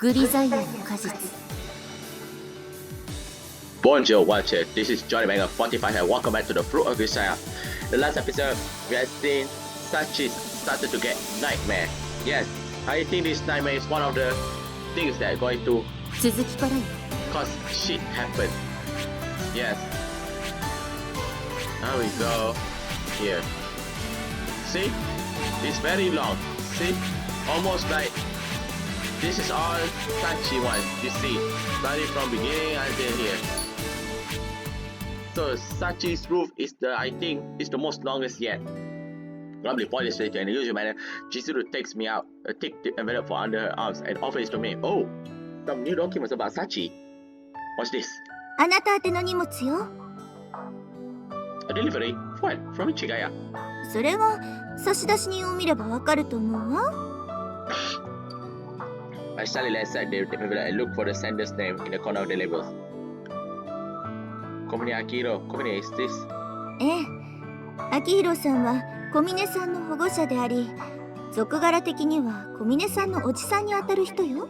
グリザイアの果実。 Bonjour watcher, this is Johnny Manga 45 and welcome back to the Fruit of Grisaia. The last episode, we have seen Sachi started to get nightmare. Yes, I think this nightmare is one of the things that are going to 続きからよ。 cause shit happen. Yes. Now we go here. See? It's very long. See? Almost like this is all Sachi wants, you see. Starting from beginning until here. So Sachi's roof is I think is the most longest yet. Lovely pointed straight in the usual manner. Chizuru takes me out, take the envelope from under her arms and offers it to me. Oh, some new documents about Sachi. What's this? あなた宛ての荷物よ。 A delivery? What? From Grisaia? それは差出人を見ればわかると思うわ。 I suddenly inside the envelope and look for the sender's name in the corner of the labels. Komine Akiro. Komine, is this? ええ、秋広さんは小峰さんの保護者であり、俗柄的には小峰さんのおじさんにあたる人よ。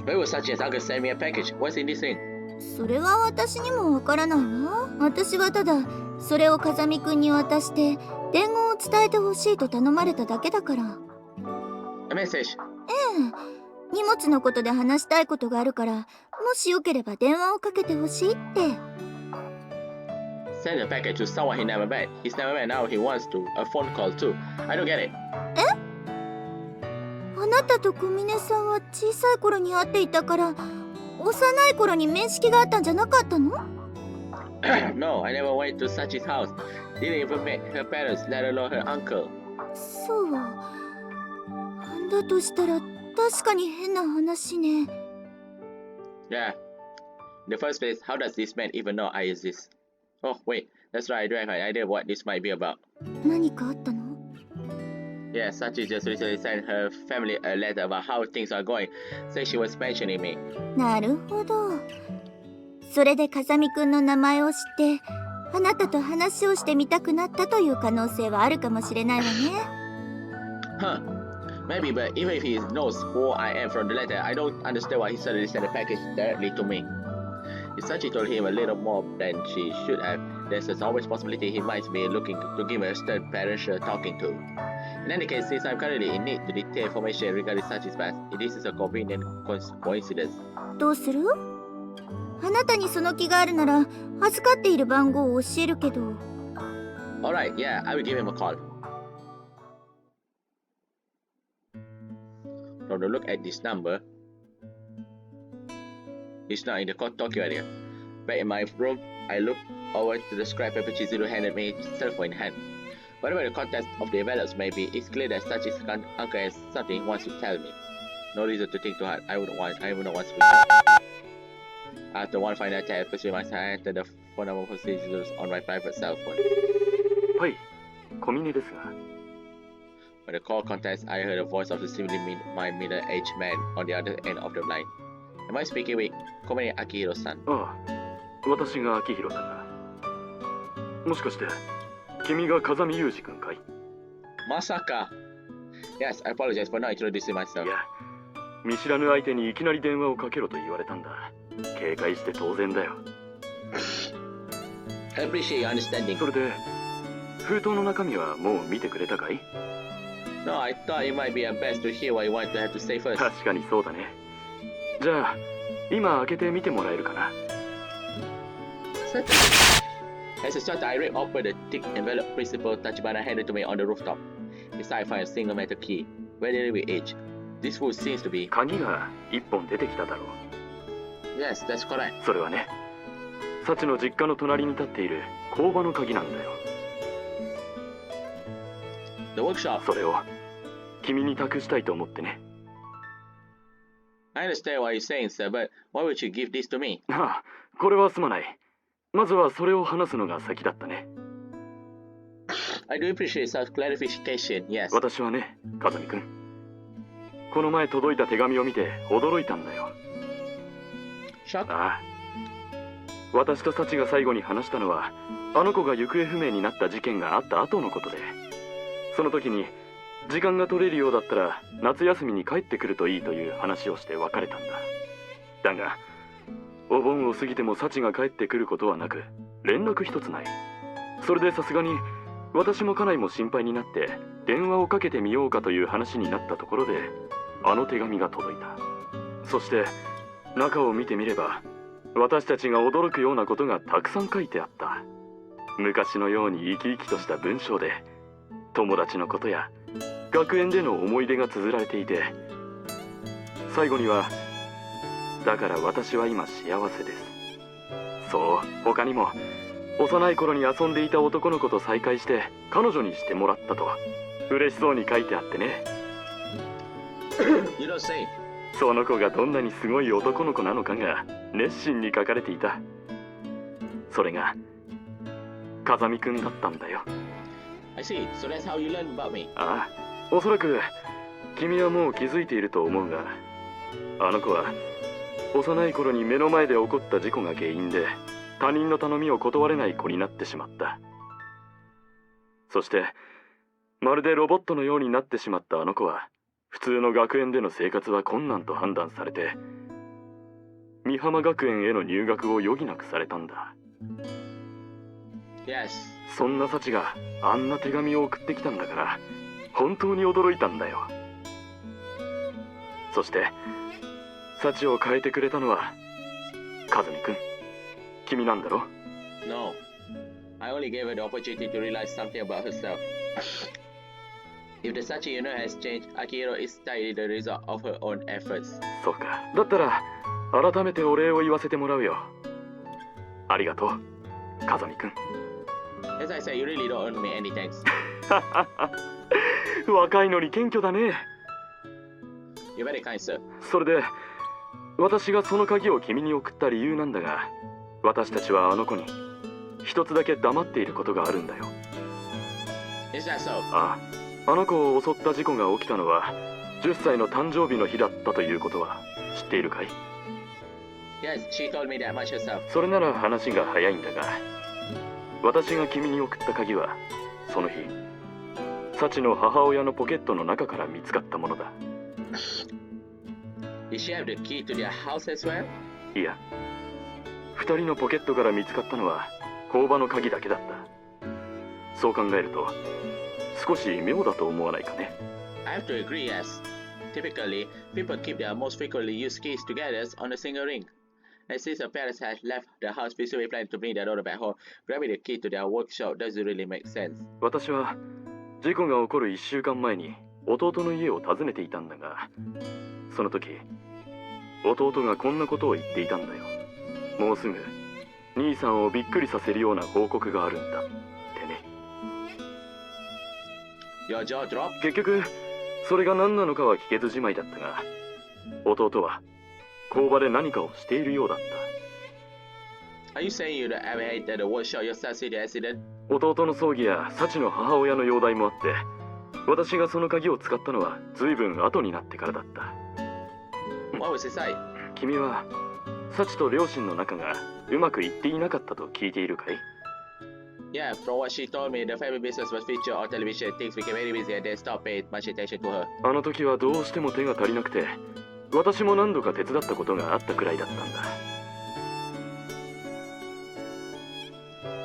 Where was Sachi and uncle send me a package? What's in this thing? それは私にもわからないわ。私はただそれを風見くんに渡して伝言を伝えてほしいと頼まれただけだから。 A message? ええ、荷物のことで話したいことがあるから、もしよければ電話をかけてほしいって。 Send a package to someone he never met. He's never met, now he wants to. A phone call too. I don't get it. あなたと小峰さんは小さい頃に会っていたから、幼い頃に面識があったんじゃなかったの？ No, I never went to Sachi's house. Didn't even meet her parents, let alone her uncle. そう。だとしたら確かに変な話ね。 Yeah. In the first place, how does this man even know I exist? Oh, wait. That's right, I don't have an idea what this might be about. 何かあったの？ Yeah, Sachi just recently sent her family a letter about how things are going. Said she was mentioning me. なるほど。それで風見くんの名前を知って、あなたと話をしてみたくなったという可能性はあるかもしれないわね。 Huh. Maybe, but even if he knows who I am from the letter, I don't understand why he suddenly sent a package directly to me. If Sachi told him a little more than she should have, there's always possibility he might be looking to give a stern parent talking to. In any case, since I'm currently in need to detail information regarding Sachi's past, this is a convenient coincidence. どうする？あなたにその気があるなら、預かっている番号を教えるけど。Alright, yeah, I will give him a call. From the look at this number, it's not in the Tokyo area. Back in my room, I look over to the scrap paper Chizuru handed me, cell phone in hand. Whatever the context of the envelopes may be, it's clear that Sachi's uncle has something he wants to tell me. No reason to think too hard. I wouldn't want to speak. After one final chat, I pursued my hand and the phone number for Chizuru's on my private cell phone. はい、小峰ですが。 When the call contacts, I heard the voice of the seemingly middle-aged man on the other end of the line. Am I speaking with Komine Akihiro-san? ああ、私が秋広だが。もしかして、君が風見裕二君かい？ Masaka! Yes, I apologize for not introducing myself. いや、見知らぬ相手にいきなり電話をかけろと言われたんだ。警戒して当然だよ。I appreciate your understanding. それで、封筒の中身はもう見てくれたかい？ No, I thought it might be best to hear what you want to have to say first. 確かにそうだね。じゃあ、今開けてみてもらえるかな。As a start, I ripped open the thick envelope Principal Tachibana handed to me on the rooftop. Inside, I find a single metal key, readily with age. This wood seems to be... 鍵が一本出てきただろう。Yes, that's correct. それはね、サチの実家の隣に立っている工場の鍵なんだよ。The workshop. それを君に託したいと思ってね。I understand what you're saying, sir, but why would you give this to me? ああ、これはすまない。まずはそれを話すのが先だったね。I do appreciate such clarification, yes. 私はね、風見くん。この前届いた手紙を見て驚いたんだよ。Shock? ああ。私とサチが最後に話したのは、あの子が行方不明になった事件があった後のことで、その時に時間が取れるようだったら夏休みに帰ってくるといいという話をして別れたんだ。だがお盆を過ぎてもサチが帰ってくることはなく、連絡一つない。それでさすがに私も家内も心配になって電話をかけてみようかという話になったところで、あの手紙が届いた。そして中を見てみれば、私たちが驚くようなことがたくさん書いてあった。昔のように生き生きとした文章で、友達のことや学園での思い出が綴られていて、最後には「だから私は今幸せです」、そう、他にも幼い頃に遊んでいた男の子と再会して彼女にしてもらったと嬉しそうに書いてあってね。You don't say. その子がどんなにすごい男の子なのかが熱心に書かれていた。それが風見くんだったんだよ。I see. So that's how you learn about me. ああ、おそらく君はもう気づいていると思うが、あの子は幼い頃に目の前で起こった事故が原因で他人の頼みを断れない子になってしまった。そしてまるでロボットのようになってしまったあの子は、普通の学園での生活は困難と判断されて、美浜学園への入学を余儀なくされたんだ。Yes. そんなサチがあんな手紙を送ってきたんだから、本当に驚いたんだよ。そしてサチを変えてくれたのは風見くん、君なんだろ？ No. I only gave her the opportunity to realize something about herself. If the Sachi you know has changed, Akihiro is entirely the result of her own efforts. そうか。だったら改めてお礼を言わせてもらうよ。ありがとう、風見くん。As I said, you really don't owe me any thanks. 若いのに謙虚だね。You're very kind, sir. それで私がその鍵を君に送った理由なんだが、私たちはあの子に一つだけ黙っていることがあるんだよ。Is that so? ああ、あの子を襲った事故が起きたのは10歳の誕生日の日だったということは知っているかい？ Yes, she told me that much herself. それなら話が早いんだが、私が君に送った鍵はその日サチの母親のポケットの中から見つかったものだ。Did she have the key to their house as well? いや、2人のポケットから見つかったのは工場の鍵だけだった。そう考えると少し妙だと思わないかね。 I have to agree, yes. Typically, people keep their most frequently used keys together on a single ring. And since her parents had left the house peacefully planning to bring their daughter back home, grabbing the key to their workshop doesn't really make sense. 私は事故が起こる1週間前に弟の家を訪ねていたんだが、その時弟がこんなことを言っていたんだよ。もうすぐ兄さんをびっくりさせるような報告があるんだってね。 Your jaw dropped? 結局それが何なのかは聞けずじまいだったが、弟は工場で何かをしているようだった。 Are you saying you ever hate that the workshop yourself see the accident? 弟の葬儀やサチの母親の容体もあって、私がその鍵を使ったのは随分後になってからだった。 What was inside? 君はサチと両親の仲がうまくいっていなかったと聞いているかい？ Yeah, from what she told me, the family business was featured on television. Things became very busy and they stopped paying much attention to her. あの時はどうしても手が足りなくて、私も何度か手伝ったことがあったくらいだったんだ。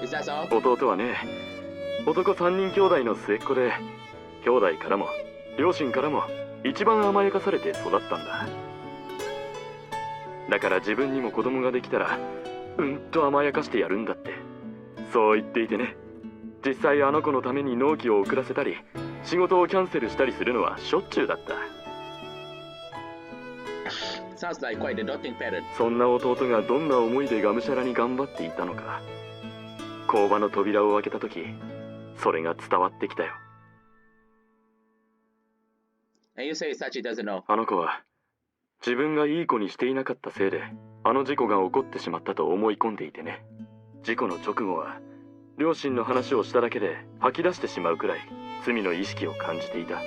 Is that so? 弟はね、男3人兄弟の末っ子で、兄弟からも両親からも一番甘やかされて育ったんだ。だから自分にも子供ができたらうんと甘やかしてやるんだって、そう言っていてね。実際あの子のために納期を遅らせたり仕事をキャンセルしたりするのはしょっちゅうだった。 Sounds like quite a daunting pattern. そんな弟がどんな思いでがむしゃらに頑張っていたのか、工場の扉を開けた時それが伝わってきたよ。 And you say Sachi doesn't know? あの子は自分がいい子にしていなかったせいであの事故が起こってしまったと思い込んでいてね。事故の直後は両親の話をしただけで吐き出してしまうくらい罪の意識を感じていた。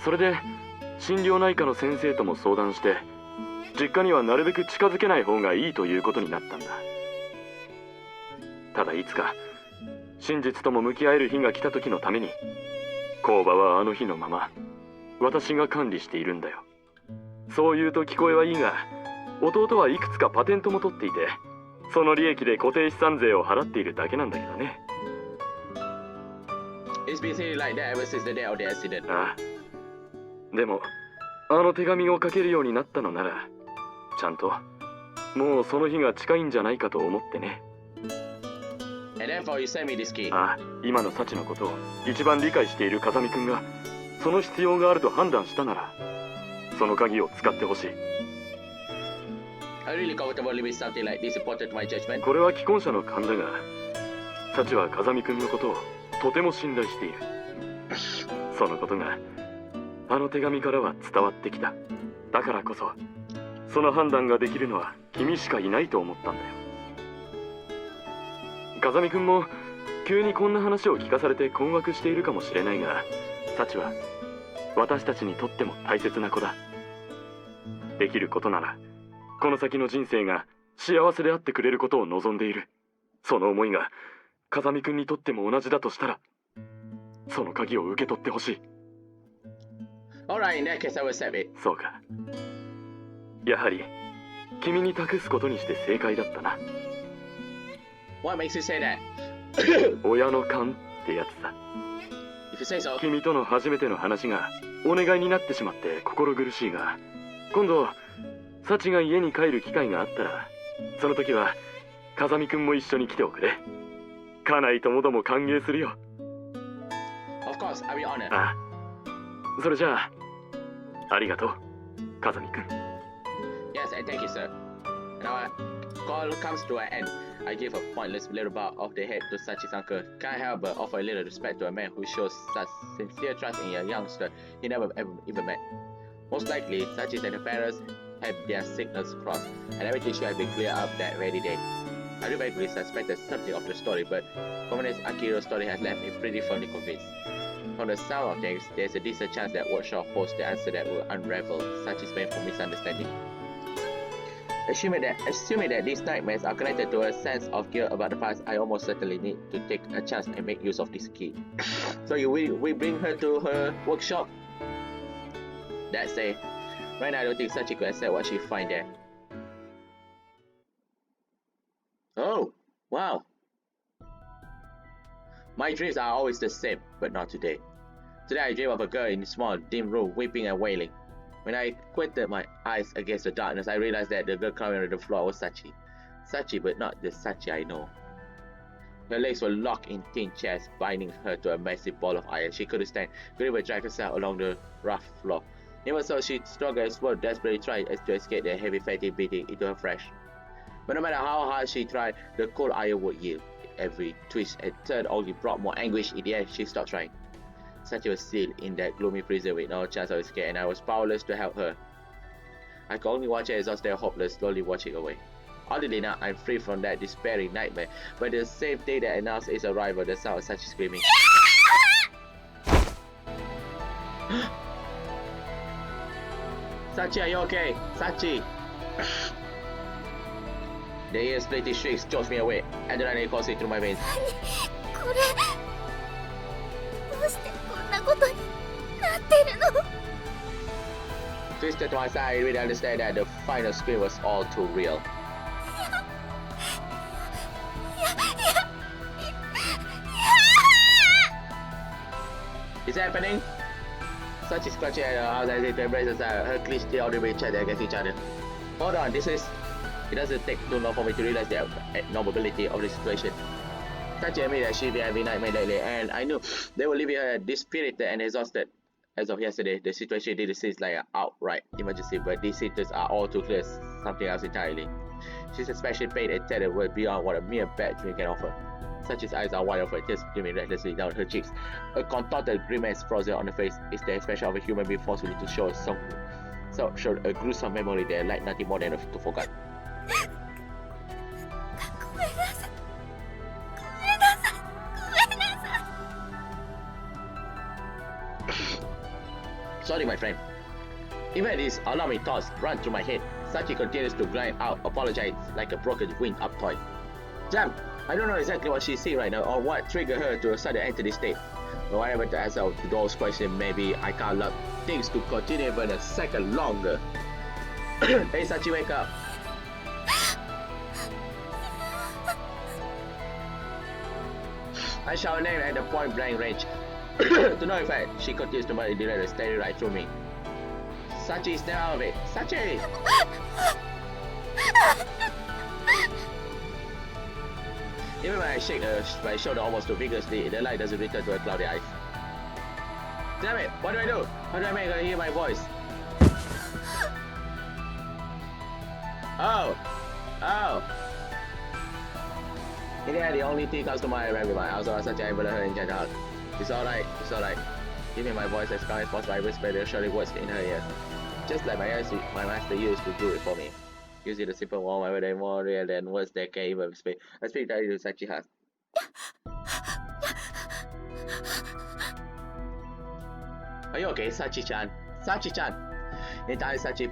それで心療内科の先生とも相談して、実家にはなるべく近づけない方がいいということになったんだ。ただいつか真実とも向き合える日が来た時のために工場はあの日のまま私が管理しているんだよ。そう言うと聞こえはいいが、弟はいくつかパテントも取っていて、その利益で固定資産税を払っているだけなんだけどね。It's been sitting like that ever since the day of the accident. ああ。でもあの手紙を書けるようになったのなら、ちゃんともうその日が近いんじゃないかと思ってね。And therefore you sent me this key. ああ、今のサチのことを一番理解している風見くんがその必要があると判断したなら、その鍵を使ってほしい。I'm really comfortable with something like this important to my judgment. これは既婚者の勘だが、サチは風見くんのことをとても信頼している。そのことがあの手紙からは伝わってきた。だからこそその判断ができるのは君しかいないと思ったんだよ。風見くんも急にこんな話を聞かされて困惑しているかもしれないが、サチは私たちにとっても大切な子だ。できることならこの先の人生が幸せであってくれることを望んでいる。その思いが風見くんにとっても同じだとしたら、その鍵を受け取ってほしい。Alright, in that case I will accept it. そうか。やはり君に託すことにして正解だったな。What makes you say that? 親の勘ってやつさ。If you say so. 君との初めての話がお願いになってしまって心苦しいが、今度サチが家に帰る機会があったら、その時は風見くんも一緒に来ておくれ。家内ともども歓迎するよ。Of course, I'll be honored. ああ、それじゃあありがとう、風見くん。 Yes, and thank you, sir. Now, call comes to an end. I give a pointless little bow of the head to Sachi's uncle. Can't help but offer a little respect to a man who shows such sincere trust in a youngster he never even met. Most likely, Sachi and her parents had their signals crossed, and everything should have been cleared up that very day. I do vaguely suspected something of the story, but Komane's Akiro's story has left me pretty firmly convinced. From the sound of things, there's a decent chance that Workshop holds the answer that will unravel Sachi's painful misunderstanding. Assuming that these nightmares are connected to a sense of guilt about the past, I almost certainly need to take a chance and make use of this key. So we bring her to her workshop. That's it. Right now I don't think Sachi could accept what she find there. Oh, wow. My dreams are always the same, but not today. Today I dream of a girl in a small, dim room weeping and wailing. When I quieted my eyes against the darkness, I realized that the girl crying on the floor was Sachi. Sachi, but not the Sachi I know. Her legs were locked in thin chairs, binding her to a massive ball of iron. She couldn't stand, couldn't even drag herself along the rough floor. Even so, she struggled and swore, desperately trying to escape the heavy fatty beating into her flesh. But no matter how hard she tried, the cold iron would yield. Every twist and turn only brought more anguish. In the end, she stopped trying. Sachi was still in that gloomy prison with no chance of escape, and I was powerless to help her. I could only watch her exhausted and hopeless, slowly watching away. Oddly now, I'm free from that despairing nightmare, but the same day that announced its arrival, the sound of Sachi screaming. Sachi, are you okay? Sachi! The ear-splitting shrieks jolts me awake. Adrenaline coursing through my veins. これどうしてこんなことになってるの？ Twisted to my side, I really understand that the final scream was all too real. Is it happening? Sachi's clutching at her arms as if to embrace her side. Her clenched teeth audibly chat against each other. Hold on, this is... It doesn't take too long for me to realize the abnormality of the situation. Sachi admitted that she'd been having nightmares lately, and I knew they were leaving her dispirited and exhausted. As of yesterday, the situation didn't seem like an outright emergency, but these symptoms are all too clear, something else entirely. She's especially pain and terror were beyond what a mere bad dream can offer. Sachi's eyes are wide open, tears streaming recklessly down her cheeks. A contorted grimace frozen on her face. Is the expression of a human being forcefully to show a gruesome memory that like nothing more than to forget. Sorry, my friend. Even these alarming thoughts run through my head. Sachi continues to grind out, apologize like a broken winged up toy. Damn, I don't know exactly what she's seeing right now or what triggered her to suddenly enter this state. But whenever to answer to those questions, maybe I can't allow things to continue even a second longer. Hey, Sachi, wake up. I shout her name at the point blank range. To know if she continues to murder the staring right through me. Sachi, stay out of it. Sachi! Even when I shake my shoulder almost too vigorously, the light doesn't return to her cloudy eyes. Damn it! What do I do? How do I make her hear my voice? Oh! Oh! In the end, the only thing comes to mind every mind. I also asked Sachi able to her in general. It's alright, it's alright. Give me my voice as calm as possible. I whisper the surely words in her ears. Just like my master used to do it for me. Using the simple one, whether they more real than words they can even speak. I speak that to Sachi has. Are you okay, Sachi-chan? Sachi-chan! In time, Sachi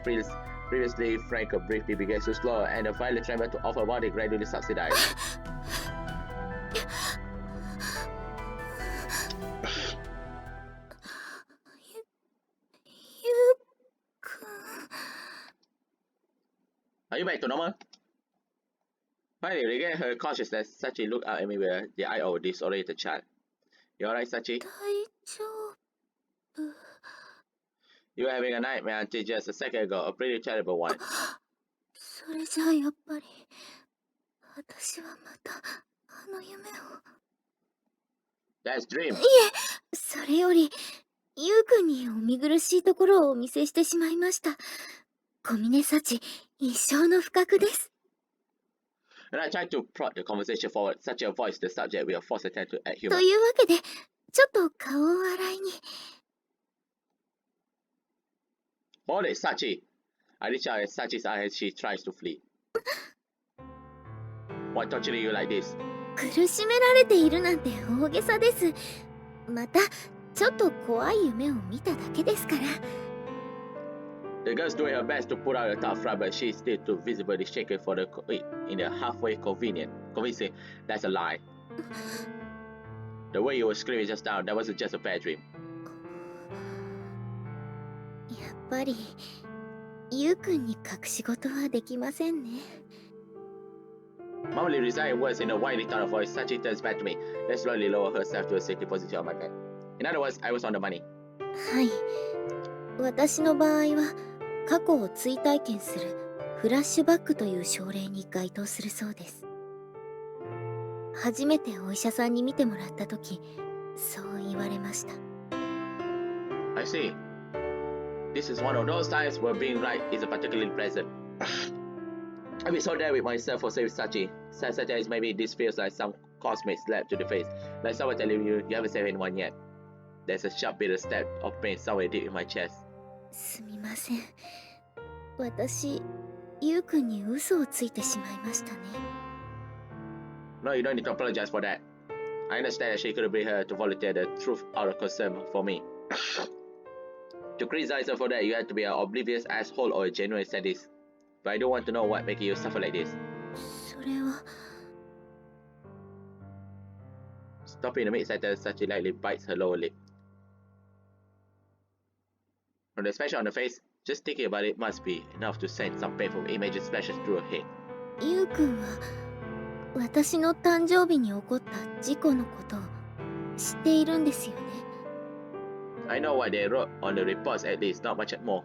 previously frank briefly began to slow, and the violent tremor of her body gradually subsidized. Are you back to normal? Finally, regain her consciousness, Sachi looked out at me with the eye of a disoriented child. You alright, Sachi? You were having a nightmare until just a second ago, a pretty terrible one. それじゃあやっぱり私はまたあの夢を。 That's dream. いえ、それよりゆうくんにお見苦しいところをお見せしてしまいました。小峰幸、一生の不覚です。 When I tried to prod the conversation forward, Sachi avoids the subject with a forced attempt to add humor. というわけで、ちょっと顔を洗いに。 Hold it, Sachi! I reach out at Sachi's eye as she tries to flee. Why torturing you like this? 苦しめられているなんて大げさです。また、ちょっと怖い夢を見ただけですから。 The girl's doing her best to put out a tough front, but she's still too visibly shaken for the in the halfway convincing that's a lie. The way you were screaming just now, that wasn't just a bad dream. やっぱり、ゆうくんに隠し事はできませんね。 Mumbling resigned words in a whiny tone of voice, Sachi turns back to me, then slowly lower herself to a safety position on my bed. In other words, I was on the money. はい。私の場合は、過去を追体験するフラッシュバックという症例に該当するそうです。初めてお医者さんに見てもらったとき、そう言われました。 I see. This is one of those times where being right isn't particularly pleasant. I've been so there with myself for saving Sachi. Sometimes maybe this feels like some cosmic slap to the face, like someone telling you you haven't saved anyone yet. There's a sharp bitter stab of pain somewhere deep in my chest. すみません。私、ゆうくんに嘘をついてしまいましたね。 No, you don't need to apologize for that. I understand that she couldn't bring her to volunteer the truth out of concern for me. To criticize her for that, you had to be an oblivious asshole or a genuine sadist. But I don't want to know what making you suffer like this. それは。 Stopping in the mid-sentence, Sachi lightly bites her lower lip. From the expression on the face, just thinking about it must be enough to send some painful images flashes through her head. ゆうくんは、私の誕生日に起こった事故のことを知っているんですよね。 I know what they wrote on the reports at least, not much more.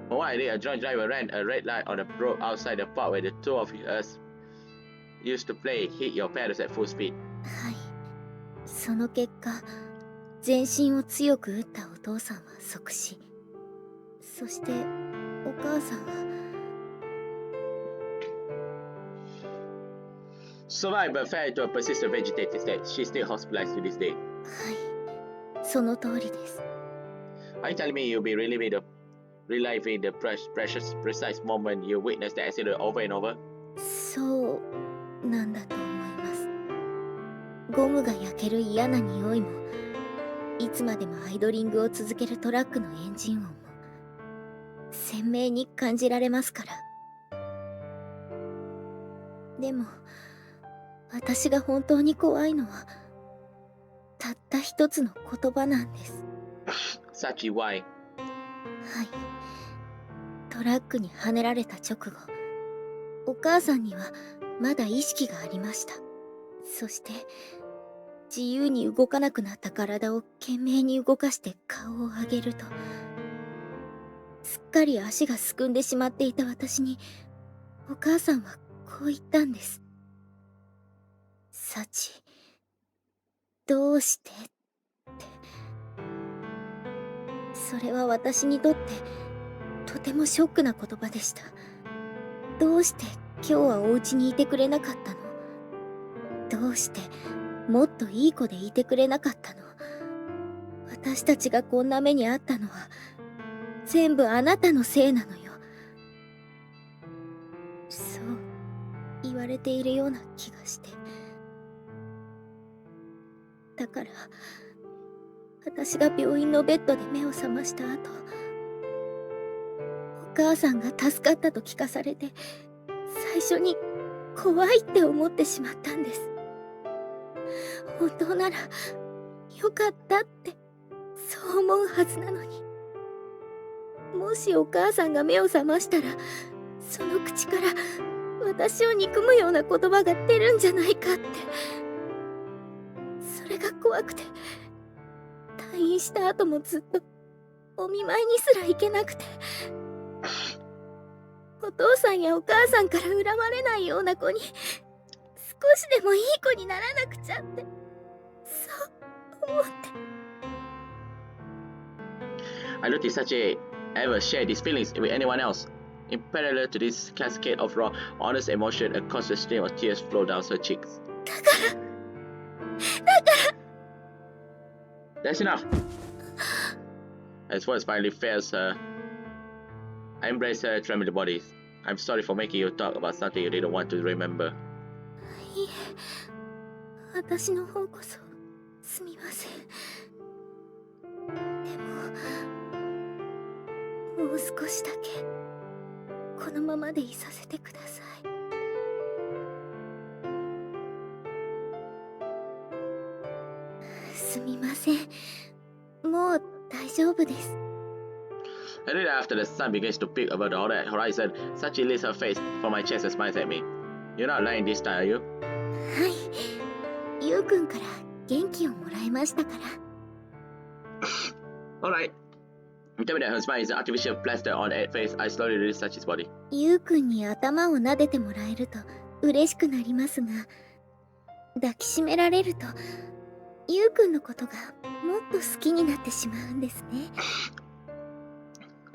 From what I read, a drunk driver ran a red light on the road outside the park where the two of us used to play hit your pedals at full speed. はい。その結果、全身を強く打ったお父さんは即死。そして、お母さんは。 Survived but fell into a persistent vegetative state. She's still hospitalized to this day. はい。その通りです。 Are you telling me you'll be reliving the precious, precise moment you witnessed the accident over and over? そうなんだと思います。ゴムが焼ける嫌な匂いも、いつまでもアイドリングを続けるトラックのエンジン音も、鮮明に感じられますから。でも、私が本当に怖いのは、た一つの言葉なんです。Sachi, why? はい。トラックにはねられた直後、お母さんにはまだ意識がありました。そして自由に動かなくなった体を懸命に動かして顔を上げると、すっかり足がすくんでしまっていた私にお母さんはこう言ったんです。サチ、どうしてって。それは私にとってとてもショックな言葉でした。どうして今日はお家にいてくれなかったの？どうしてもっといい子でいてくれなかったの？私たちがこんな目にあったのは全部あなたのせいなのよ。そう言われているような気がして。だから私が病院のベッドで目を覚ました後、お母さんが助かったと聞かされて、最初に怖いって思ってしまったんです。本当ならよかったってそう思うはずなのに。もしお母さんが目を覚ましたら、その口から私を憎むような言葉が出るんじゃないかって。それが怖くて、退院した後もずっとお見舞いにすら行けなくて、お父さんやお母さんから恨まれないような子に少しでもいい子にならなくちゃって、そう思って。 I don't think Sachi ever shared these feelings with anyone else. In parallel to this cascade of raw, honest emotion, a constant stream of tears flowed down her cheeks. That's enough. As voice finally fails her, I embrace her trembling bodies. I'm sorry for making you talk about something you didn't want to remember. いえ、私の方こそすみません。でももう少しだけこのままでいさせてください。すみません。もう大丈夫です。A little after the sun begins to peek above the horizon, Sachi lifts her face from my chest and smiles at me. You're not lying this time, are you? はい。ゆうくんから元気をもらいましたから。Alright. Determined that her smile is an artificial plaster on her face, I slowly release Sachi's body. ゆうくんに頭を撫でてもらえると嬉しくなりますが、抱きしめられるとゆうくんのことがもっと好きになってしまうんですね。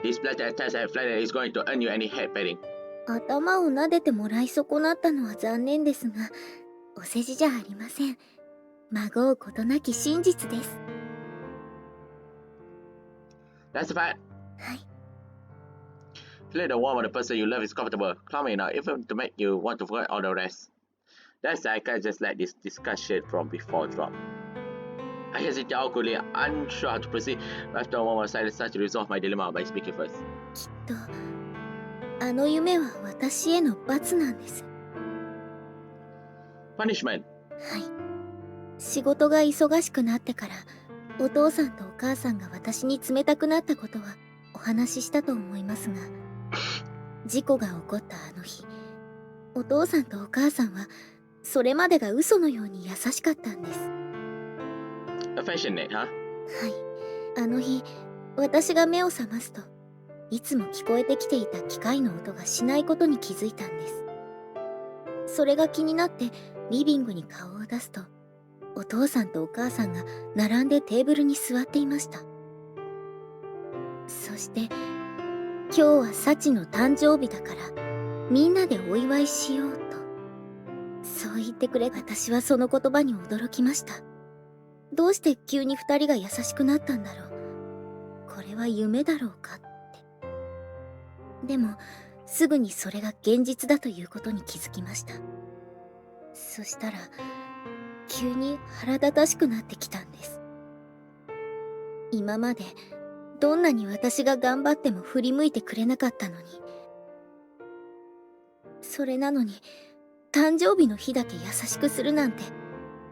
This plaster test and flatter is going to earn you any head petting. 頭を撫でてもらい損なったのは残念ですが、お世辞じゃありません。まごうことなき真実です。That's a fact. はい。Feeling the warmth of the person you love is comfortable, calming enough even to make you want to forget all the rest. That's why I can't just let this discussion from before drop. I hesitate awkwardly, unsure how to proceed, but after a moment of silence, Sachi resolved my dilemma by speaking first. きっとあの夢は私への罰なんです。 Punishment. はい。仕事が忙しくなってからお父さんとお母さんが私に冷たくなったことはお話ししたと思いますが、事故が起こったあの日、お父さんとお母さんはそれまでが嘘のように優しかったんです。 Affectionate, huh? はい。あの日私が目を覚ますと、いつも聞こえてきていた機械の音がしないことに気づいたんです。それが気になってリビングに顔を出すと、お父さんとお母さんが並んでテーブルに座っていました。そして今日はサチの誕生日だからみんなでお祝いしようとそう言ってくれ。私はその言葉に驚きました。どうして急に二人が優しくなったんだろう。これは夢だろうかって。でもすぐにそれが現実だということに気づきました。そしたら急に腹立たしくなってきたんです。今までどんなに私が頑張っても振り向いてくれなかったのに、それなのに誕生日の日だけ優しくするなんて、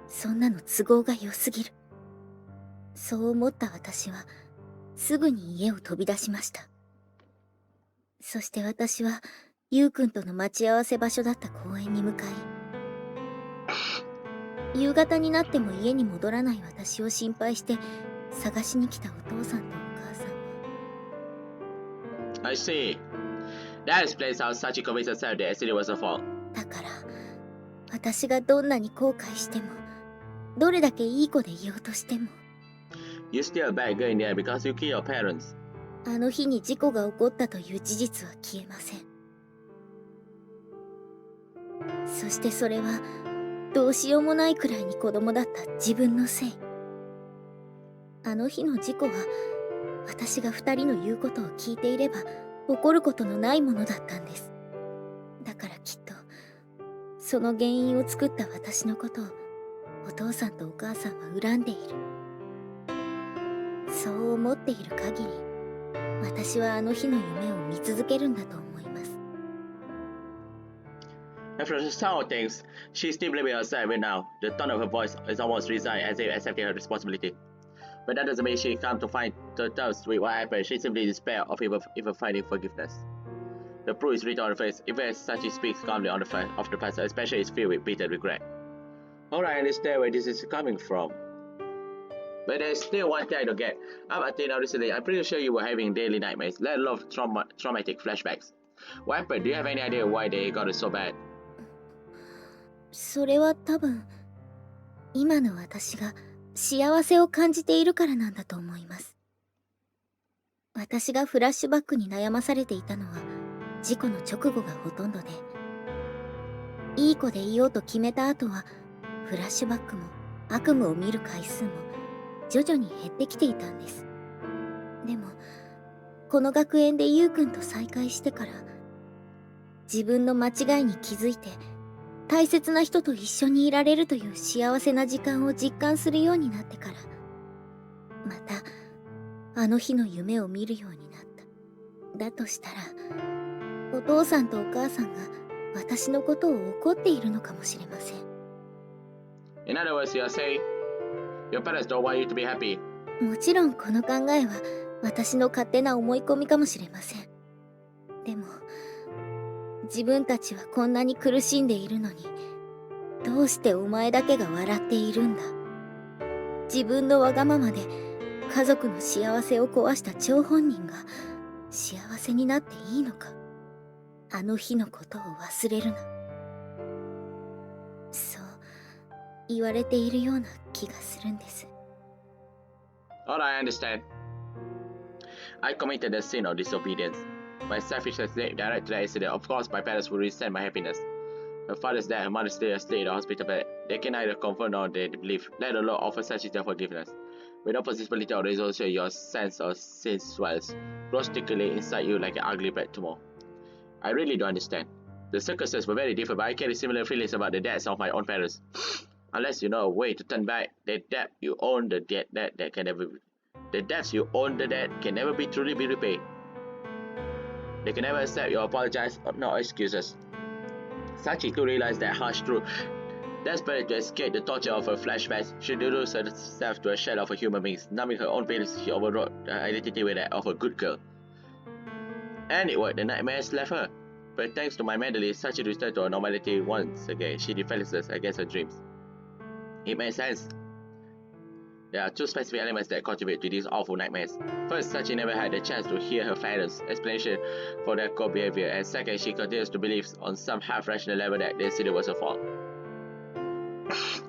そんなの都合が良すぎる。そう思った私は、すぐに家を飛び出しました。そして私は、ゆうくんとの待ち合わせ場所だった公園に向かい、夕方になっても家に戻らない私を心配して、探しに来たお父さんとお母さんは。I see. That explains how Sachi convinced herself that accident was her fault. だから、私がどんなに後悔しても、どれだけいい子でいようとしても、You're still a bad girl in there because you killed your parents. あの日に事故が起こったという事実は消えません。そしてそれは、どうしようもないくらいに子供だった自分のせい。あの日の事故は、私が二人の言うことを聞いていれば、起こることのないものだったんです。だからきっと、その原因を作った私のことを、お父さんとお母さんは恨んでいる。そう思っている限り、私はあの日の夢を見続けるんだと思います。After the sound of things, she's still blaming herself right now. The tone of her voice is almost resigned as if accepting her responsibility. But that doesn't mean she come to find the terms with what happened. She simply despair of even finding forgiveness. The proof is written on her face. Even as Sachi speaks calmly on of the past, especially is filled with bitter regret. Alright, I understand where this is coming from. But there's still one thing I don't get. Up until now recently, I'm pretty sure you were having daily nightmares, let alone traumatic flashbacks. What happened? Do you have any idea why they got it so bad? それは多分、今の私が幸せを感じているからなんだと思います。私がフラッシュバックに悩まされていたのは、事故の直後がほとんどで、いい子でいようと決めた後は、フラッシュバックも悪夢を見る回数も徐々に減ってきていたんです。でも、この学園でゆうくんと再会してから、自分の間違いに気づいて、大切な人と一緒にいられるという幸せな時間を実感するようになってから、また、あの日の夢を見るようになった。だとしたら、お父さんとお母さんが私のことを怒っているのかもしれません。In other words, you're saying your parents don't want you to be happy. もちろんこの考えは私の勝手な思い込みかもしれません。でも、自分たちはこんなに苦しんでいるのに、どうしてお前だけが笑っているんだ。自分のわがままで家族の幸せを壊した張本人が幸せになっていいのか。あの日のことを忘れるな。そう言われているような気がするんです。All I understand. I committed a sin of disobedience. My selfishness led direct to the accident. Of course, my parents will resent my happiness. Her father's dead, her mother's still asleep in the hospital bed. They can neither confirm nor they believe, let alone offer such their forgiveness. Without possibility of resolution, your sense of sin swells, grows thickly inside you like an ugly black tumor. I really don't understand. The circumstances were very different, but I carry similar feelings about the deaths of my own parents. Unless you know a way to turn back the debt you own, the debt that can never, the debts you own, the debt can never be truly be repaid. They can never accept your apologize or no excuses. Sachi too realized that harsh truth. Desperate to escape the torture of her flashbacks, she reduced herself to a shell of a human being, numbing her own feelings. She overrode her identity with that of a good girl. And it worked. The nightmares left her. But thanks to my medalist, Sachi returned to her normality once again. She defenseless against her dreams. It makes sense. There are two specific elements that contribute to these awful nightmares. First, Sachi never had the chance to hear her parents' explanation for their core behavior, and second, she continues to believe on some half-rational level that the incident was her fault.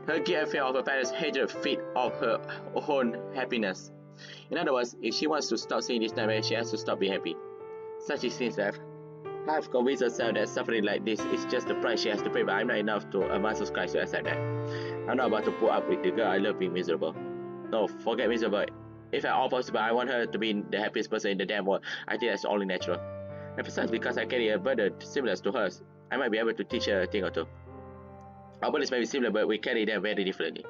Her guilt and fear of her parents' hatred feed off her own happiness. In other words, if she wants to stop seeing this nightmare, she has to stop being happy. Sachi seems to have convinced herself that suffering like this is just the price she has to pay, but I'm not enough to a master's Christ to accept that. I'm not about to put up with the girl I love being miserable. No, forget miserable. If at all possible, I want her to be the happiest person in the damn world. I think that's only natural. And besides, because I carry a burden similar to hers, I might be able to teach her a thing or two. Our burdens may be similar, but we carry them very differently.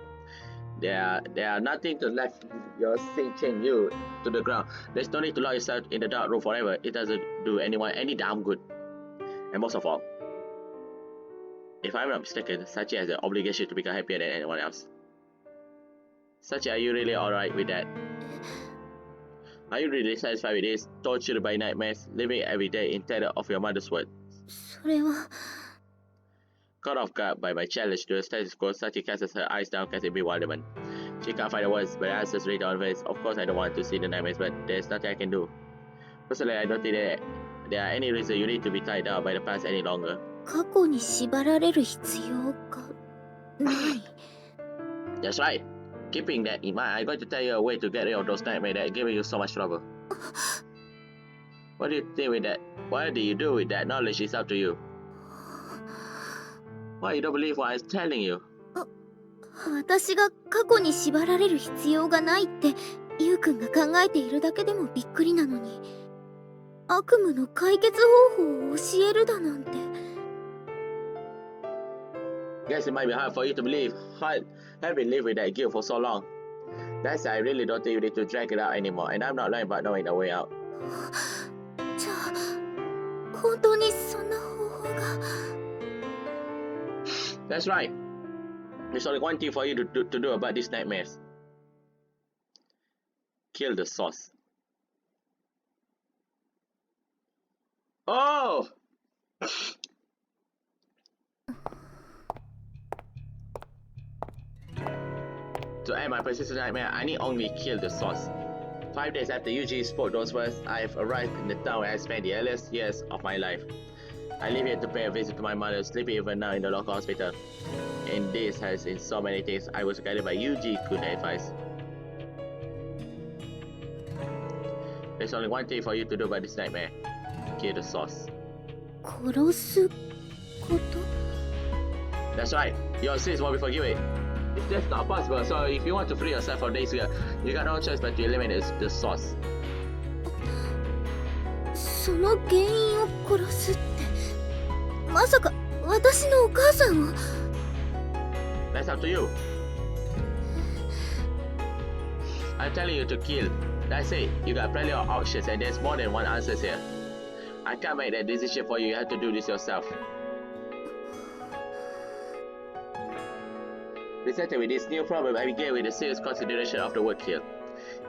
There are nothing to let your sin chain you to the ground. There's no need to lock yourself in the dark room forever. It doesn't do anyone any damn good. And most of all, if I'm not mistaken, Sachi has the obligation to become happier than anyone else. Sachi, are you really alright with that? Are you really satisfied with this? Tortured by nightmares, living every day in terror of your mother's word. それは Caught off guard by my challenge to the status quo, Sachi casts her eyes down, casting bewilderment. She can't find the words, but the answers later on face. Of course, I don't want to see the nightmares, but there's nothing I can do. Personally, I don't think that there are any reason you need to be tied down by the past any longer. 過去に縛られる必要がない。 That's right. Keeping that in mind, I'm going to tell you a way to get rid of those nightmares that giving you so much trouble. What do you think with that? What do you do with that knowledge is up to you. Why you don't believe what I'm telling you? 私が過去に縛られる必要がないってゆうくんが考えているだけでもびっくりなのに、悪夢の解決方法を教えるだなんて。 Guess it might be hard for you to believe. I've been living with that guilt for so long. That's why I really don't think you need to drag it out anymore, and I'm not lying about knowing the way out. じゃあ本当にそんな方法が。 That's right. There's only one thing for you to do about these nightmares. Kill the source. Oh! To end my persistent nightmare, I need only kill the source. 5 days after Yuji spoke those words, I have arrived in the town where I spent the earliest years of my life. I live here to pay a visit to my mother, sleeping even now in the local hospital. And this has in so many things I was guided by Yuji good advice. There's only one thing for you to do about this nightmare. Kill the source. 殺すこと？ That's right. Your sins won't be forgiven. If that's not possible, so if you want to free yourself from this, you got no choice but to eliminate the source. その原因を殺すって、まさか私のお母さんを。 That's up to you. I'm telling you to kill. That's it. You got plenty of options and there's more than one answer here. I can't make that decision for you. You have to do this yourself. Presented with this new problem, I began with a serious consideration of the word kill.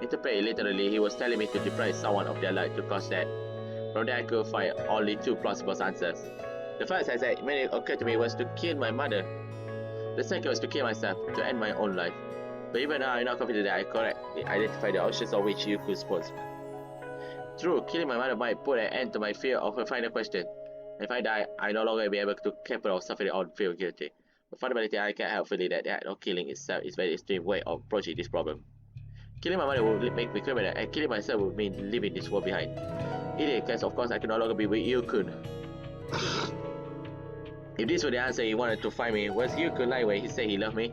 Interpreted literally, he was telling me to deprive someone of their life to cause that. From there I could find only two plausible answers. The first, as it made it occur to me, was to kill my mother. The second was to kill myself, to end my own life. But even now, I'm not confident that I correctly identified the options of which you could suppose. True, killing my mother might put an end to my fear of her final question. If I die, I no longer be able to capable of suffering or feel guilty. But fundamentally, I can't help feeling that the act of killing itself is a very extreme way of approaching this problem. Killing my mother would make me criminal, and killing myself would mean leaving this world behind. In any case, of course, I can no longer be with Yu-kun. If this were the answer he wanted to find me, was Yu-kun lying when he said he loved me?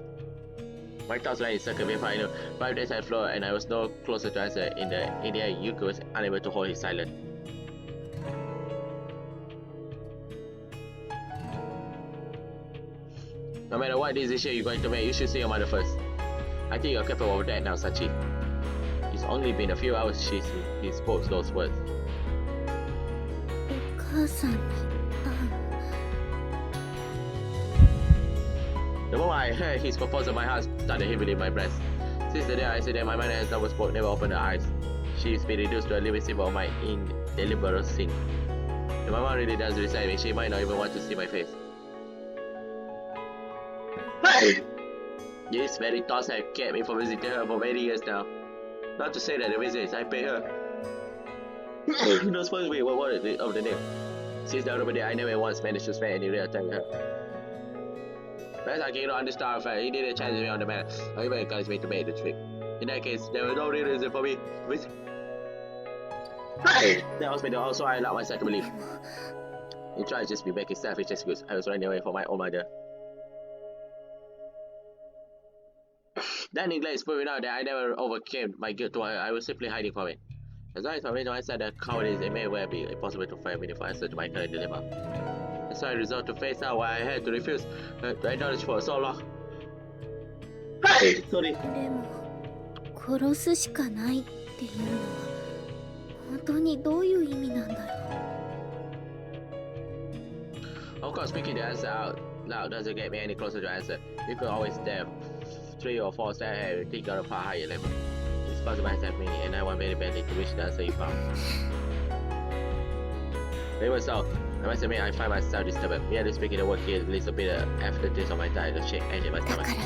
My thoughts ran in circle before I knew. 5 days had flown, and I was no closer to answer. In the end, Yu-kun was unable to hold his silence. No matter what decision you're going to make, you should see your mother first. I think you're capable of that now, Sachi. It's only been a few hours since he spoke those words. お母さんに会う。 The moment I heard his proposal, my heart started heavily in my breast. Since the day I said that my mother has never spoke, never opened her eyes. She's been reduced to a living symbol of my indelible sin. If my mom really does reside me, she might not even want to see my face. These very thoughts have kept me from visiting her for many years now. Not to say that the reason is I pay her. Those first weeks were worthy of the name. Since the other day, I never once managed to spend any real time with her. Perhaps I cannot understand the fact he didn't challenge me on the matter, or even encourage me to make the trip. In that case, there was no real reason for me to visit. That was me also I allowed myself to believe. He tried to just be making selfish excuse. I was running away from my own mother. That neglect is proving out that I never overcame my guilt toward her. I was simply hiding from it. As long as I made myself that cowardice, it may well be impossible to find a meaningful answer to my current dilemma. And so I resolved to face out why I had to refuse to acknowledge for so long. Sorry. でも殺すしかないっていうのは本当にどういう意味なんだろう。 Of course, speaking the answer out loud doesn't get me any closer to answer. You could always dare 3 or 4 steps ahead, think on a far higher level. It's possible as at me, and I want very badly to reach the answer you found. Even so, I must admit I find myself disturbed. Merely speaking the word here leaves a bit of aftertaste on my tongue and a shake edge in my だから stomach. って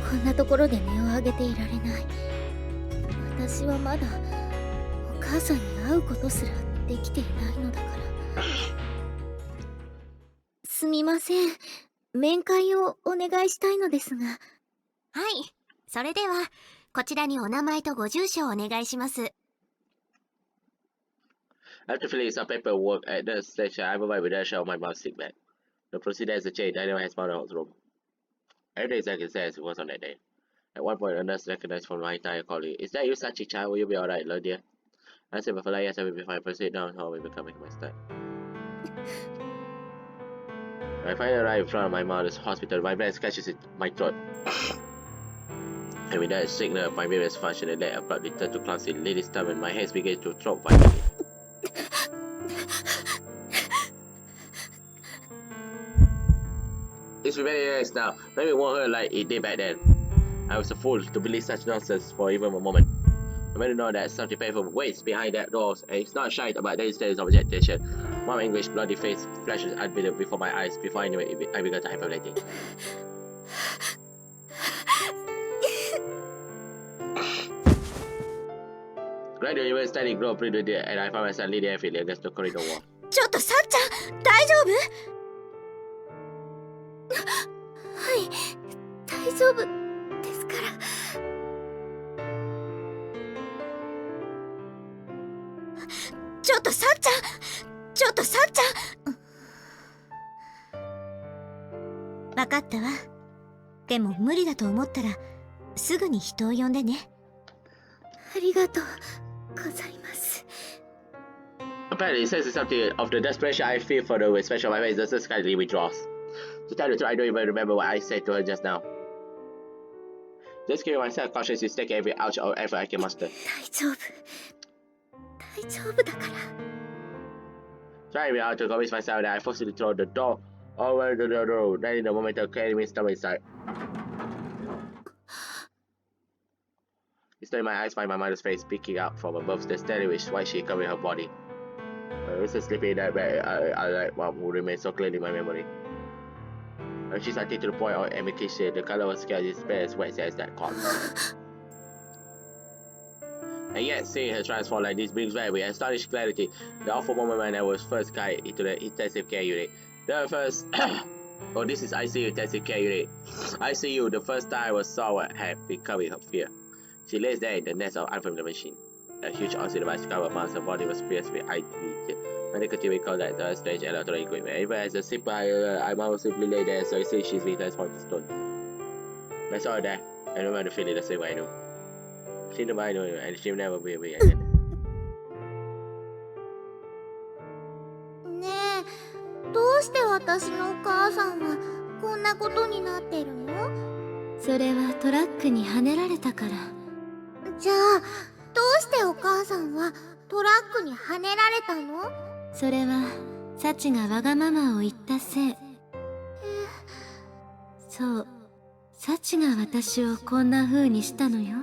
こんなところで音を上げていられない。私はまだお母さんに会うことすらできていないのだから。すみません。面会をお願いしたいのですが。はい、それではこちらにお名前とご住所をお願いします。After filling some paperwork at the station, I provide with a share of my mom's sick bag. The procedure is a change. Daniel has found a hotel room. Every day exactly says it was on that day. At one point, a nurse recognized from my entire colleague. Is that you, Sachi child? Will you be alright, love dear? I said before, yes, I will be fine. Proceed down home. We will come my start. I finally arrived in front of my mother's hospital. My breath catches in my throat. And with that signal, my various function and leg abruptly turned to clumsy lady's stomach. My hands began to throb violently. It's been many years now. Maybe it won't hurt like it did back then. I was a fool to believe such nonsense for even a moment. I better know that something painful waits behind that doors, and it's not shy about the stages of agitation. One anguish, bloody face flashes unbelievable before my eyes. Before I knew it, I began to hyperventilate. Gradually, we were standing close to the door, and I found myself leaning heavily against the corridor wall. ちょっとさっちゃん、大丈夫？はい、大丈夫ですから。ちょっとさっちゃん、ちょっとさっちゃん。わかったわ。でも無理だと思ったらすぐに人を呼んでね。ありがとうございます。Apparently, it says something of the desperation I feel for the expression of my face. Just kindly withdraws. To tell the truth, I don't even remember what I said to her just now. Just giving myself cautiously taking every ounce of effort I can muster. 大丈夫。大丈夫だから。Trying out to convince myself that I forcibly throw the door over the door. Then in the moment of carrying me stomach inside. Instead, my eyes find my mother's face peeking out from above the steady white sheet covering her body. I was sleeping in that bed. I like what would remain so clearly in my memory. She started to the point of emaciation. The color was scared, his face as wet as that corpse. And yet, seeing her transform like this brings back with astonishing clarity the awful moment when I was first carried into the intensive care unit. The first... oh, this is ICU intensive care unit. ICU, the first time I saw what had become her fear. She lays there in the nest of unfamiliar machine. A huge oxygen device covered months her body was pierced with IV. Medical team recalled that the strange electronic equipment. Even as a simple I must simply lay there, so I see she's been transformed to stone. I saw her there, I remember feeling the same way I knew. She knew I knew, and she'll never be away again. ねえ、どうして私のお母さんはこんなことになってるの？それはトラックにはねられたから。じゃあ、どうしてお母さんはトラックにはねられたの？それはサチがわがままを言ったせい。そう、サチが私をこんな風にしたのよ。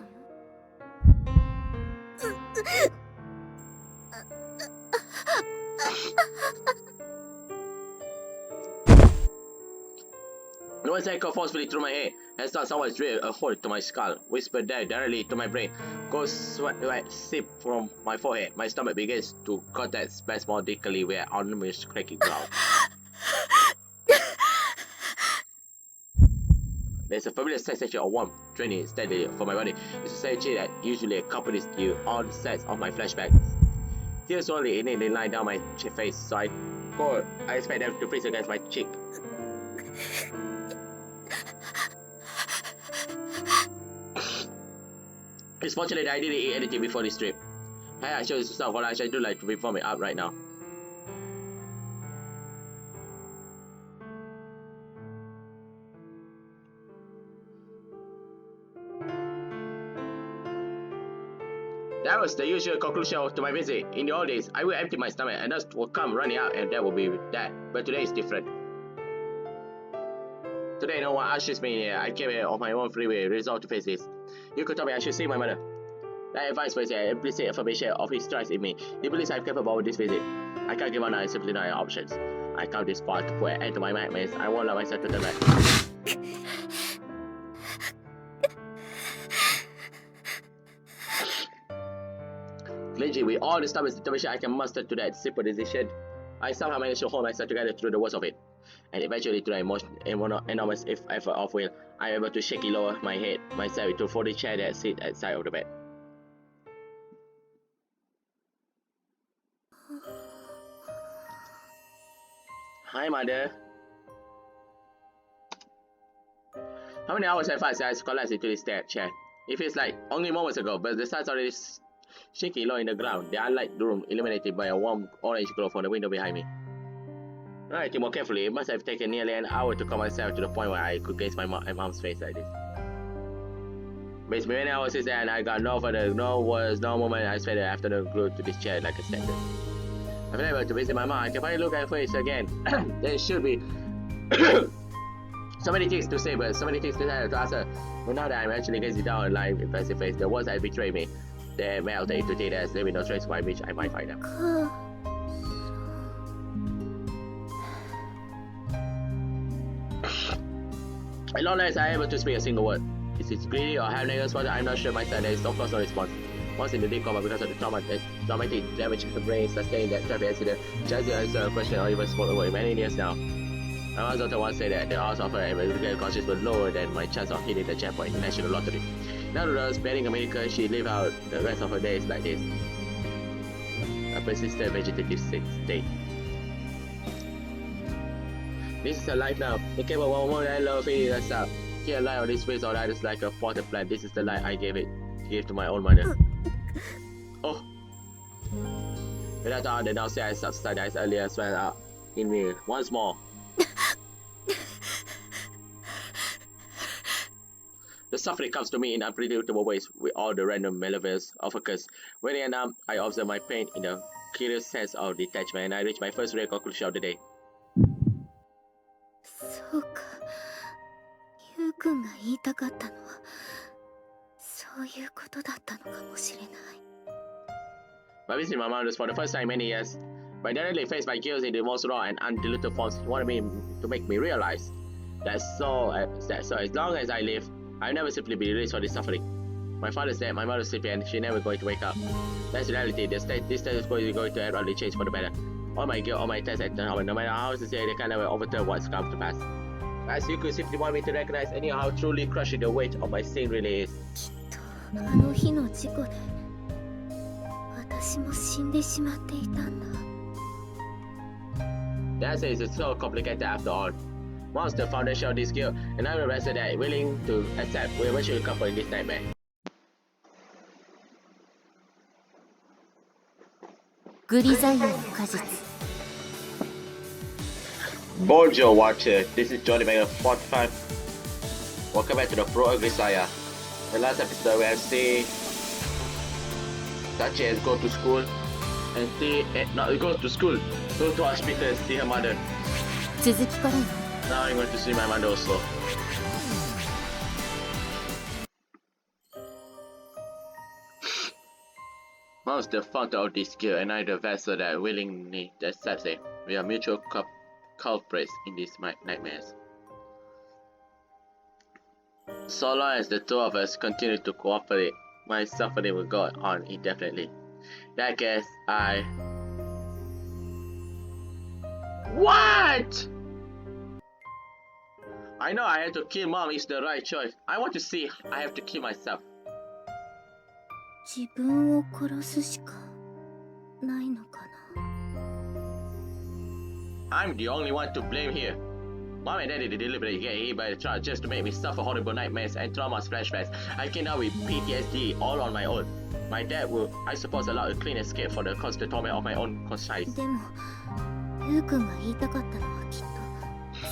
The voice echoed forcefully through my head, as though someone drilled a hole to my skull, whispered there directly to my brain. Cold sweat seeped from my forehead. My stomach begins to contract spasmodically where almost cracking ground. There's a familiar sensation of warmth draining steadily from my body. It's a sensation that usually accompanies you all the sets of my flashbacks. Tears slowly innately line down my face, so I expect them to freeze against my cheek. It's fortunate I didn't eat anything before this trip. Hey, I show this stuff what I should do like to reform it up right now. That was the usual conclusion to my visit. In the old days, I would empty my stomach and dust would come running out and that would be that. But today is different. Today no one asks me here. I came here on my own free will, resolved to face this. You could tell me I should see my mother. That advice was an implicit affirmation of his trust in me. He believes I'm capable of this visit. I can't give up now, I simply not have options. I come this far to put an end to my nightmares. I won't allow myself to turn back. Clinching with all the stubborn determination I can muster to that simple decision, I somehow managed to hold myself together through the worst of it. And eventually, through an enormous effort of will, I am able to shakily lower my head myself into a folding chair that sits at the side of the bed. Hi, mother. How many hours have passed since I collapsed into this chair? It feels like only moments ago, but the sun's already shaking low in the ground. The unlit room illuminated by a warm orange glow from the window behind me. Writing more carefully, it must have taken nearly an hour to calm myself to the point where I could gaze my mom's face like this. It's been many hours since then, I got no further, no words, no moment. I spent the afternoon glued to this chair like a statue. I've been able to visit my mom. I can finally look at her face again. There should be so many things to say, but so many things to ask her. But now that I'm actually gazing down on live impressive face, the words that betrayed me, they melted into thin as leaving no trace by which I might find them. At long last, I am able to speak a single word. Is it greedy or half-naked spot? I'm not sure myself. There is of course no response. Once in the deep coma because of the traumatic damage to the brain sustained that traffic accident, just answer a question or even spoke a word many years now. My mother's daughter once said that the odds of her ever getting conscious were lower than my chance of hitting the jackpot in the national lottery. Now that I was betting America, she lived out the rest of her days like this. A persistent vegetative state. This is her life now. It came a one more I love feeling us up. Here lie on this face or that is like a potted plant. This is the life I gave to my own mother. Oh. Without all the nausea I subsidized earlier swelled out in me once more. The suffering comes to me in unpredictable ways with all the random malevolence of a curse. When I am numb, I observe my pain in a curious sense of detachment and I reach my first real conclusion of the day. そうか、ゆうくんが言いたかったのはそういうことだったのかもしれない。By visiting my mother for the first time in many years, by directly faced my guilt in the most raw and undiluted forms, he wanted me to make me realize that so as long as I live, I'll never simply be released from this suffering. My father's dead, my mother's sleeping, and she's never going to wake up. That's reality. This status quo is going to abruptly change for the better. All my guilt, all my tests at home, no matter how sincere, they can never overturn what's come to pass. As you could simply want me to recognize anyhow how truly crushing the weight of my sin really is. きっとあの日の事故で私も死んでしまっていたんだ。The answer is so complicated after all. Once the foundation of this guilt, and I'm the rest of that willing to accept will eventually come in this nightmare. Grisaia の果実。 Bonjour Watcher, this is Johnny Mega 45. Welcome back to the Pro Grisaia. The last episode we have seen Sachi has go to school and go to school, go to hospital and see her mother. 続きからよ。 Now I'm going to see my mother also. Once the founder of this guild and I the vessel that willingly accepts it, we are mutual culprits in these nightmares. So long as the two of us continue to cooperate, my suffering will go on indefinitely. That guess I... What?! I know I have to kill mom is the right choice. I want to see I have to kill myself. 自分を殺すしかないのかな。 I'm the only one to blame here. Mom and Daddy deliberately get hit by the truck just to make me suffer horrible nightmares and traumas flashbacks. I came down with PTSD all on my own. My dad will, I suppose, allow a clean escape for the constant torment of my own conscience. でもゆうくんが言いたかったのはきっと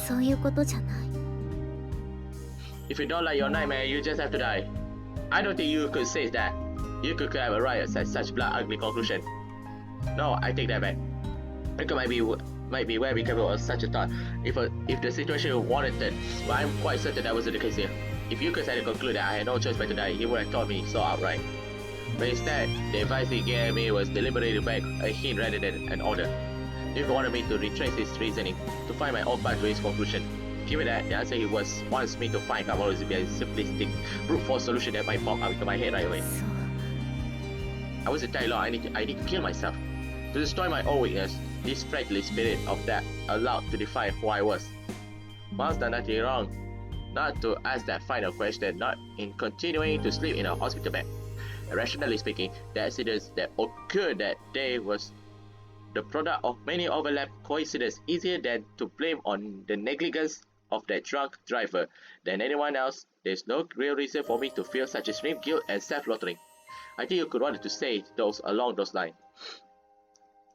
そういうことじゃない。 If you don't like your nightmare, you just have to die. I don't think you could say that. You could have arrived at such blood ugly conclusion. No, I take that back. It might be might be very capable of such a thought if the situation warranted, but I'm quite certain that wasn't the case here. If Yukos had concluded that I had no choice but to die, he would have told me so outright. But instead, the advice he gave me was deliberately back a hint rather than an order. Yukos wanted me to retrace his reasoning, to find my own path to his conclusion. Given that, the answer he wants me to find come out would be a simplistic, brute force solution that might pop out into my head right away. そう I was entirely lost. I need to kill myself. To destroy my own weakness, this fragile spirit of that allowed to define who I was. Miles done nothing wrong. Not to ask that final question, not in continuing to sleep in a hospital bed. Rationally speaking, the accidents that occurred that day was the product of many overlapped coincidences, easier than to blame on the negligence of that drunk driver than anyone else. There's no real reason for me to feel such extreme guilt and self-loathing. I think you could want to say those along those lines.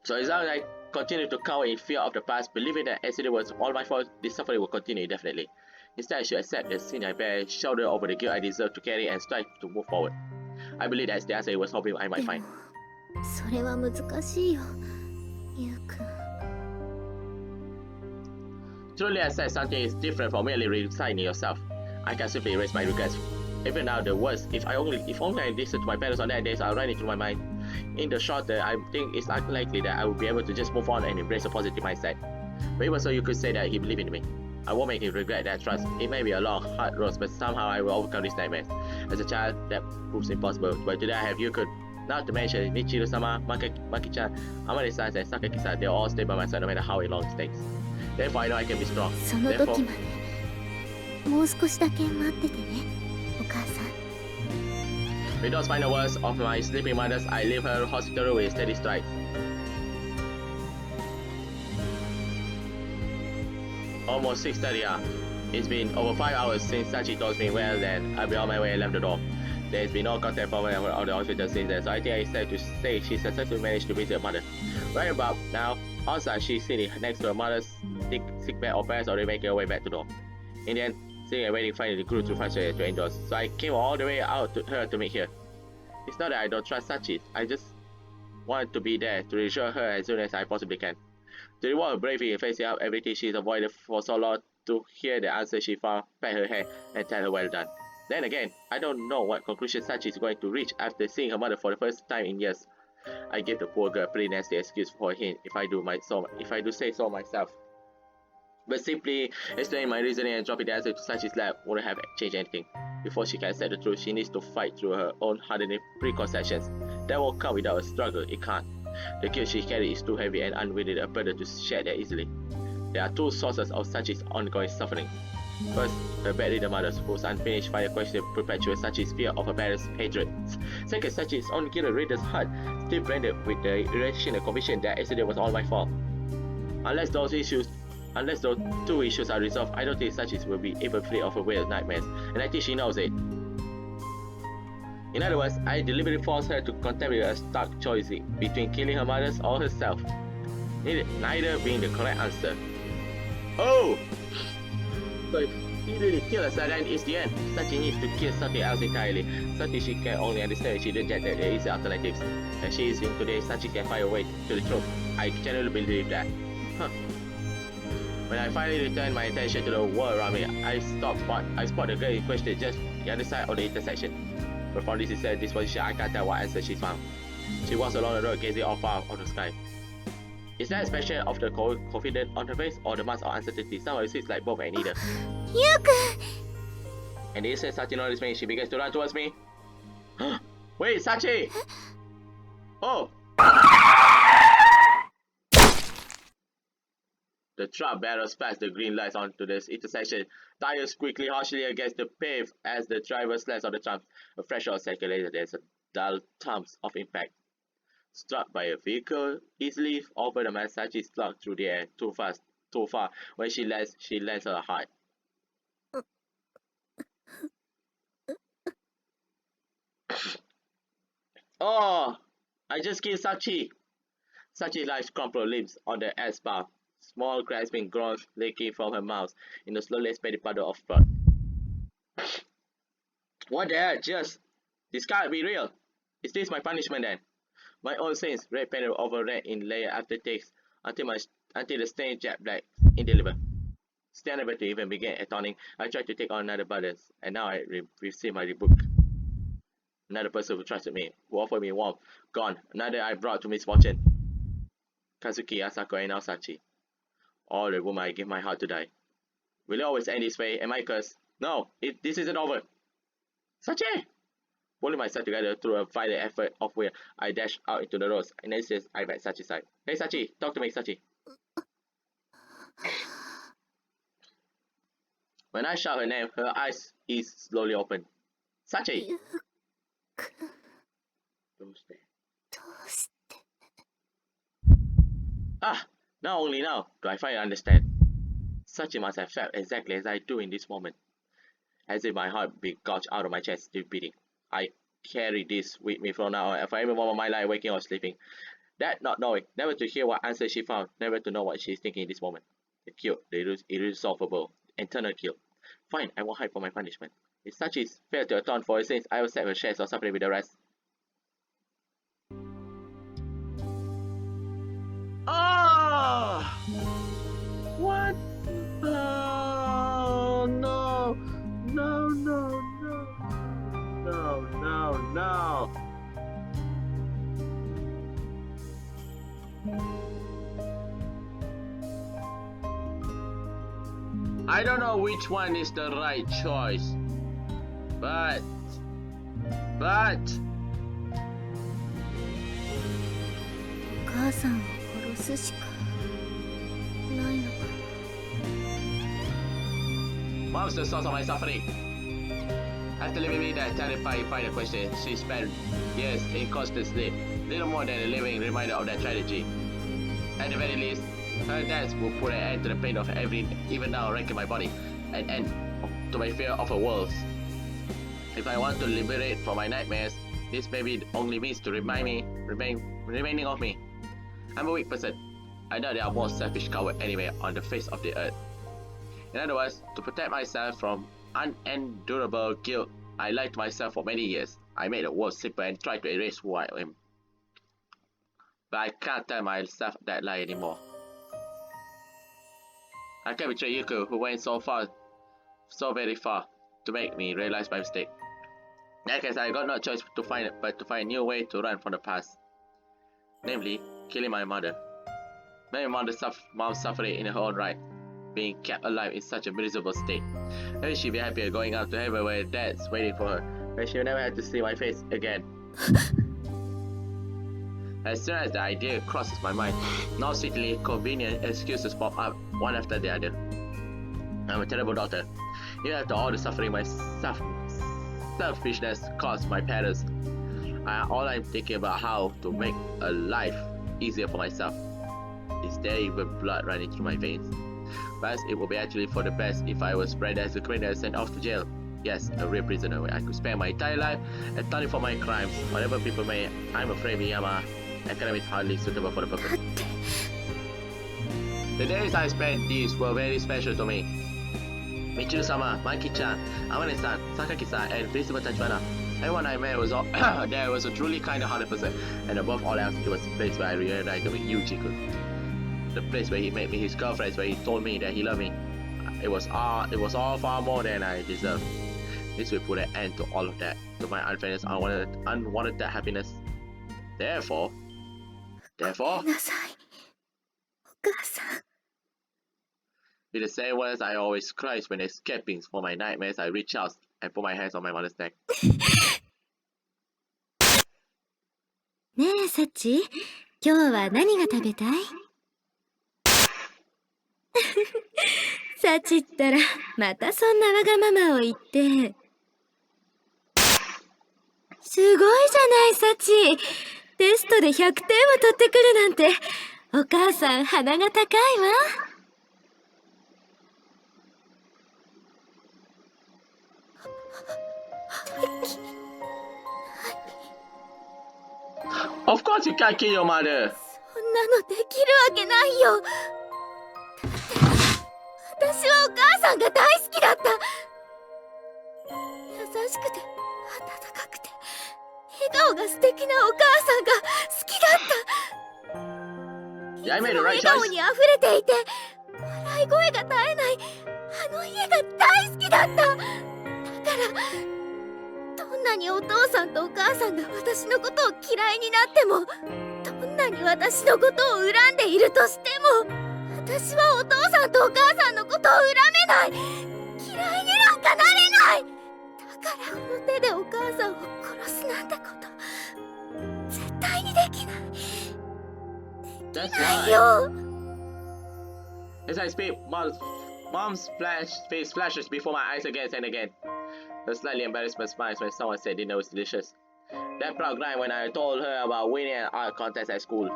So as long as I continue to cower in fear of the past, believing that accident was all my fault, this suffering will continue indefinitely. Instead, I should accept the sin I bear, shoulder over the guilt I deserve to carry, and strive to move forward. I believe that's the answer he was hoping I might で find. もそれは難しいよゆうくん Truly accept something is different from merely resigning yourself. I can simply erase my regrets. Even now, the worst, if only I listened to my parents on that day, I'll run into my mind. In the short term, I think it's unlikely that I will be able to just move on and embrace a positive mindset. But even so, you could say that he believed in me. I won't make him regret that trust. It may be a long, hard road, but somehow I will overcome these nightmares. As a child, that proves impossible. But today I have Yukon. Not to mention Michiru-sama, Maki-chan, Amane-san, and Sakaki-san. They all stay by my side no matter how long it takes. Therefore, I know I can be strong. その Therefore, 時までもう少しだけ待っててねお母さん with those final words of my sleeping mothers, I leave her hospital with a steady stride. Almost 6:30. It's been over 5 hours since Sachi told me well then I'll be on my way and left the door. There's been no contact from her out of the hospital since then, so I think it's safe to say she successfully managed to visit her mother. Right about now, outside she's sitting next to her mother's sick bed or parents already making her way back to the door. In the end, sitting and waiting finally grew too frustrated to indoors, so I came all the way out to her to meet her. It's not that I don't trust Sachi, I just want to be there to reassure her as soon as I possibly can. To reward her bravery in facing up everything she's avoided for so long, to hear the answer she found, pat her hair, and tell her well done. Then again, I don't know what conclusion Sachi is going to reach after seeing her mother for the first time in years. I gave the poor girl a pretty nasty excuse for him if I do say so myself. But simply explaining my reasoning and dropping the answer to Sachi's lap wouldn't have changed anything. Before she can accept the truth, she needs to fight through her own hardening preconceptions. That won't come without a struggle, it can't. The guilt she carries is too heavy and unwilling a burden to share that easily. There are two sources of Sachi's ongoing suffering. First, her bedridden mother, whose unfinished fire question perpetuates Sachi's fear of her parents' hatred. Second, Sachi's own guilt-ridden heart, still branded with the irrational conviction that accident was all my fault. Unless those two issues are resolved, I don't think Sachi will be able to free of her weird nightmares, and I think she knows it. In other words, I deliberately forced her to contemplate a stark choice between killing her mother or herself, neither being the correct answer. Oh! So if he really killed herself, then it's the end. Sachi needs to kill something else entirely. Something she can only understand if she didn't get that there is alternatives. As she is in today, Sachi can find a way to the truth. I genuinely believe that. Huh. When I finally returned my attention to the world around me, I spot the girl in question just the other side of the intersection. But from this disposition, I can't tell what answer she found. She walks along the road, gazing off far of the sky. Is that expression of the confidence on her face or the mask of uncertainty? Somehow it seems like both and neither. ゆうくん And the instant Sachi noticed me, she begins to run towards me. Wait, Sachi! Oh! The truck barrels past the green lights onto this intersection. Tires squeaking harshly against the pave as the driver slams on the trunk. A fraction of a second later, there's a dull thump of impact. Struck by a vehicle, easily over the man, Sachi slugged through the air too far. When she lands her hard. Oh! I just killed Sachi! Sachi lies crumpled limbs on the asphalt. Small grasping groans leaking from her mouth in a slowly expanding puddle of blood. What the hell? Just... This can't be real. Is this my punishment then? My own sins, red painted over red in layer after takes, until until the stained jet black in the liver. Still unable to even begin atoning, I tried to take on another brothers, and now I receive my rebuke. Another person who trusted me, who offered me warmth, gone. Another I brought to misfortune. Kazuki, Asako, and now Sachi. All the woman I give my heart to die. Will it always end this way? Am I cursed? No, this isn't over. Sachi! Pulling myself together through a violent effort of will, I dashed out into the road. In an instant, I'm at Sachi's side. Hey Sachi, talk to me, Sachi. When I shout her name, her eyes is slowly open. Sachi! Ah, now only now do I finally understand. Sachi must have felt exactly as I do in this moment. As if my heart be gouged out of my chest, still beating. I carry this with me from now on, for every moment of my life, waking or sleeping. That not knowing, never to hear what answer she found, never to know what she is thinking in this moment. The guilt, the irresolvable, eternal guilt. Fine, I won't hide for my punishment. If Sachi failed to atone for her sins, I will set her shares of suffering with the rest. Ah! What? Oh no! No, no, no, no, no, no. I don't know which one is the right choice, but お母さんを殺すしかないのかな。 Mom's the source of my suffering. After leaving me that terrifying final question, she spent years in constant sleep, little more than a living reminder of that tragedy. At the very least, her death will put an end to the pain of every, even now wrecking my body, an end to my fear of a world. If I want to liberate from my nightmares, this may be the only means to remaining of me. I'm a weak person. I know there are more selfish cowards anywhere on the face of the earth. In other words, to protect myself from unendurable guilt, I lied to myself for many years. I made the world simple and tried to erase who I am. But I can't tell myself that lie anymore. I can't betray Yuko, who went so very far, to make me realize my mistake. In that case, I got no choice but to find a new way to run from the past. Namely, killing my mother. My mother's suffering in her own right, being kept alive in such a miserable state. Maybe she'd be happier going out to heaven where dad's waiting for her, where she'll never have to see my face again. As soon as the idea crosses my mind, now sweetly convenient excuses pop up one after the other. I'm a terrible daughter. Even after all the suffering my selfishness caused my parents, all I'm thinking about how to make a life easier for myself. Is there even blood running through my veins? Perhaps it would be actually for the best if I was branded as a criminal and sent off to jail. Yes, a real prisoner where I could spend my entire life atoning for my crimes. Whatever people may, I'm afraid Miyama Academy is hardly suitable for the purpose. The days I spent these were very special to me. Michiru-sama, Maki-chan, Amane-san, Sakaki-san, and Principal Tachibana. Everyone I met was there was a truly kind-hearted person, and above all else, it was the place where I reunited with Yujiku. The place where he made me his girlfriend, where he told me that he loved me. It was all far more than I deserved. This will put an end to all of that, to my unfairness, unwanted happiness. Therefore, with the same words I always cry when escaping from my nightmares, I reach out and put my hands on my mother's neck. ねえサチ、今日は何が食べたい？サチったらまたそんなわがままを言って。すごいじゃないサチ。テストで100点を取ってくるなんて、お母さん鼻が高いわ。Of course you can't kill your mother. そんなのできるわけないよ。だって私はお母さんが大好きだった。優しくて温かくて笑顔が素敵なお母さんが好きだった。I い made つ the も right 笑顔 choice. にあふれていて笑い声が絶えないあの家が大好きだった。だからどんなにお父さんとお母さんが私のことを嫌いになっても、どんなに私のことを恨んでいるとしても、私はお父さんとお母さんのことを恨めない。嫌いになんかなれない。だからこの手でお母さんを殺すなんてこと絶対にできない。 That's ない why. よ。 As I speak, mom's face flashes before my eyes again and again. A slightly embarrassment smiles when someone said dinner was delicious. That proud grind when I told her about winning an art contest at school.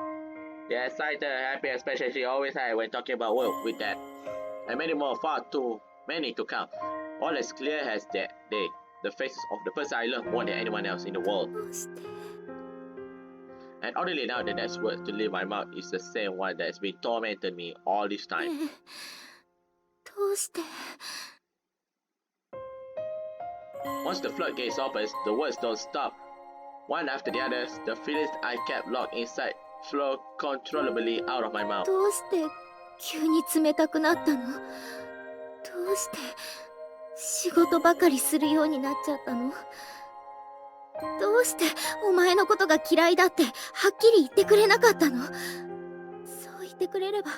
The excited, happy expression she always had when talking about work with Dad. And many more, far too many to count. All as clear as that day. The faces of the person I love more than anyone else in the world. どうして And oddly now, the next word to leave my mouth is the same one that's been tormenting me all this time. ねえどうして Once the floodgates opens, the words don't stop. One after the other, the feelings I kept locked inside flow controllably out of my mouth. どうして急に冷たくなったの？どうして仕事ばかりするようになっちゃったの？どうしてお前のことが嫌いだってはっきり言ってくれなかったの？そう言ってくれれば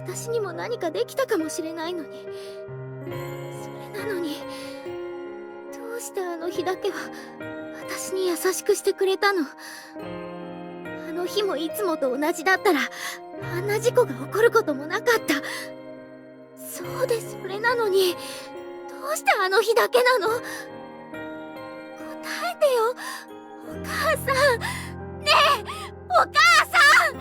私にも何かできたかもしれないのに。それなのにどうしてあの日だけは私に優しくしてくれたの？あの日もいつもと同じだったらあんな事故が起こることもなかった。そうです、それなのにどうしてあの日だけなの？答えてよ、お母さん。ねえ、お母さん。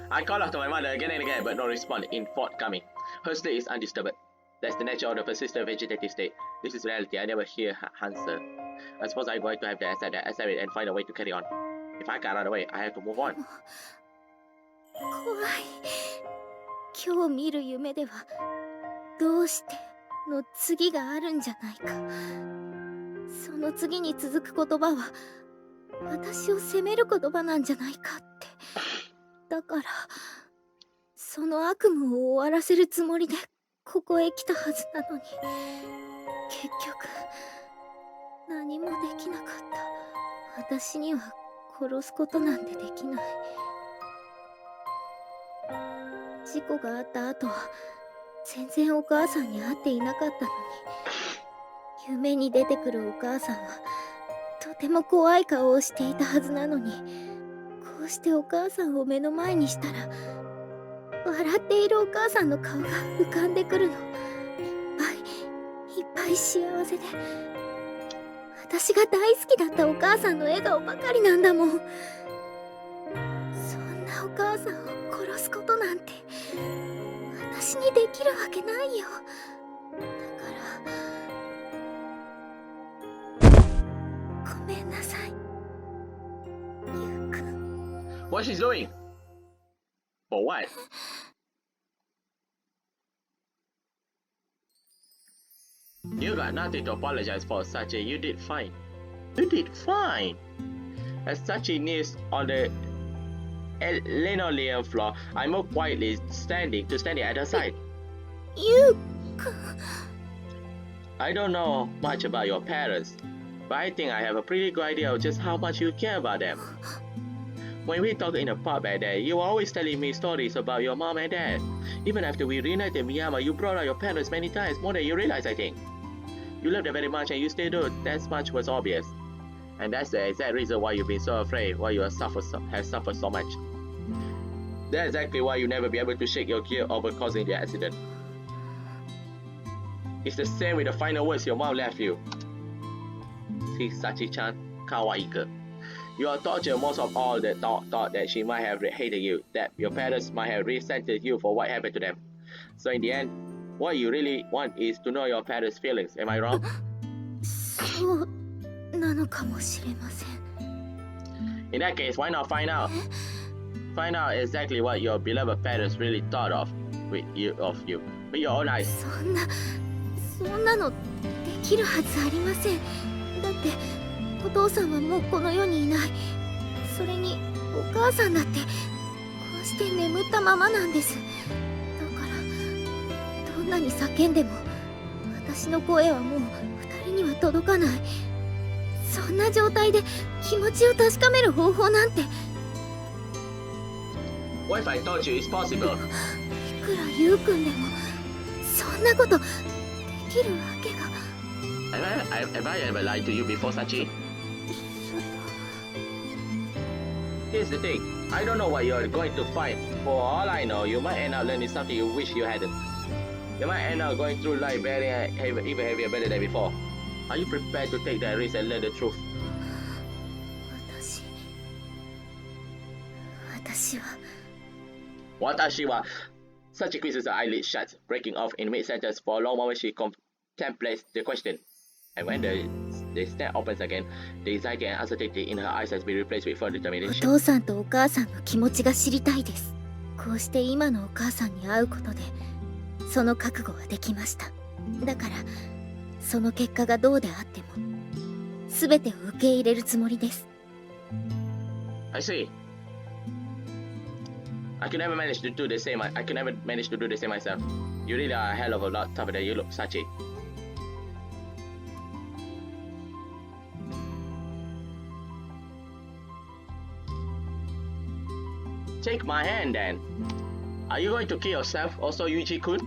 I call out to my mother again and again, but no response in forthcoming. Her state is undisturbed. That's the nature of the persistent vegetative state. This is reality. I never hear her answer. I suppose I'm going to have to accept it and find a way to carry on. If I can't run away, I have to move on. 怖い。今日見る夢ではどうしての次があるんじゃないか。その次に続く言葉は私を責める言葉なんじゃないかって。だからその悪夢を終わらせるつもりでここへ来たはずなのに、結局何もできなかった。私には殺すことなんてできない。事故があった後は全然お母さんに会っていなかったのに、夢に出てくるお母さんはとても怖い顔をしていたはずなのに、こうしてお母さんを目の前にしたら笑っているお母さんの顔が浮かんでくるの。いっぱい幸せで、私が大好きだったお母さんの笑顔ばかりなんだもん。そんなお母さんを殺すことなんて私にできるわけないよ。だからごめんなさい、ゆうくん。 What she's doing? For what? You got nothing to apologize for, Sachi. You did fine. You did fine. As Sachi kneels on the linoleum floor, I moved quietly, standing at her side. ゆうくん。 I don't know much about your parents, but I think I have a pretty good idea of just how much you care about them. When we talked in the pub back there, you were always telling me stories about your mom and dad. Even after we reunited in Myanmar, you brought out your parents many times, more than you realize, I think. You loved them very much and you still do. That much was obvious. And that's the exact reason why you've been so afraid, why you have suffered so much. That's exactly why you'll never be able to shake your guilt over causing the accident. It's the same with the final words your mom left you. See, Sachi-chan, kawaii girl. You are tortured most of all that thought that she might have hated you, that your parents might have resented you for what happened to them. So in the end, what you really want is to know your parents' feelings. Am I wrong? そうなのかもしれません。 In that case, why not find out? Find out exactly what your beloved parents really thought of you with your own eyes. そんなのできるはずありません。だってお父さんはもうこの世にいない。それにお母さんだってけ眠ったままなんです。だからどんなに叫んでも私の声はもう2人には届かない。そんな状態で気持ちを確かめる方法なんて。 What if I told you it's possible? いくらゆうくんでもそんなことできるわけが。Have I ever lied to you before, Sachi? Here's the thing. I don't know what you're going to find. For all I know, you might end up learning something you wish you hadn't. You might end up going through life even heavier better than before. Are you prepared to take that risk and learn the truth? 私は Watashi wa. Sachi squeezes her eyelids shut, breaking off in mid-sentence. For a long moment, she contemplates the question. And when the snap opens again, the anxiety and uncertainty in her eyes has been replaced with firm お determination. 父さんとお母さんの気持ちが知りたいです。こうして今のお母さんに会うことでその覚悟はできました。だからその結果がどうであっても全てを受け入れるつもりです。 I see. I could never manage to do the same. I could never manage to do the same myself. You really are a hell of a lot tougher than you look, Sachi. Take my hand then. Are you going to kill yourself also, Yuji-kun?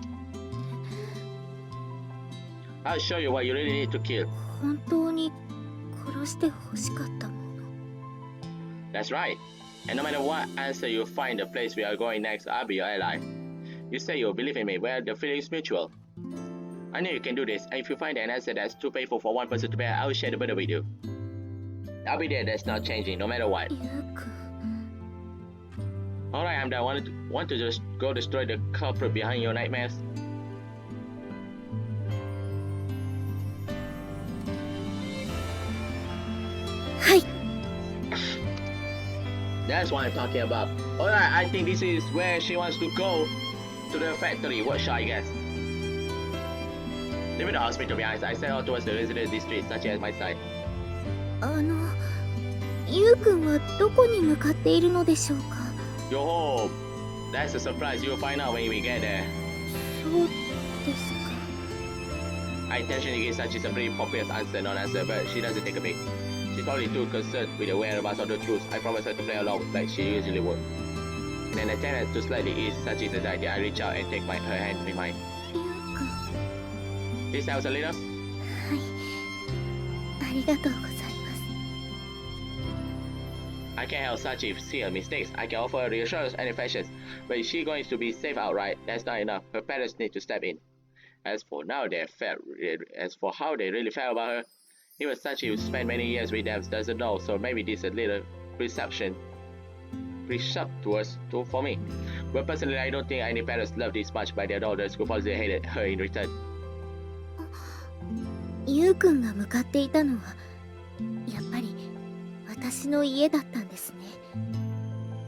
I'll show you what you really need to kill. 本当に殺してほしかったもの。 That's right. And no matter what answer you find the place we are going next, I'll be your ally. You say you'll believe in me, well, the feeling is mutual. I know you can do this, and if you find an answer that's too painful for one person to bear, I will share the burden with you. I'll be there, that's not changing, no matter what. ゆうくん Alright, I'm done. Want to just go destroy the culprit behind your nightmares? That's what I'm talking about. Alright, I think this is where she wants to go. To the factory, workshop, I guess. Leaving the hospital behind, I set out towards the residence district, such as my side. ゆうくんはどこに向かっているのでしょうか。 Your home. That's a surprise you'll find out when we get there. そうですか。 I intentionally give Sachi some pretty obvious answer, non-answer, but she doesn't take a bait. She's probably too concerned with the whereabouts of the truth. I promise her to play along like she usually would. In an attempt to slightly ease Sachi's anxiety, I reach out and take her hand in mine. ゆうくん。 This helps a little? はい。ありがとうございます。 I can't help Sachi see her mistakes. I can offer her reassurance and affections, but is she going to be safe outright? That's not enough. Her parents need to step in. As for how they really felt about her, even Sachi, who spent many years with them, doesn't know. So maybe this is a little presumptuous for me. But personally, I don't think any parents love this much by their daughters who possibly hated her in return. ゆうくんが向かっていたのはやっぱり私の家だったんですね。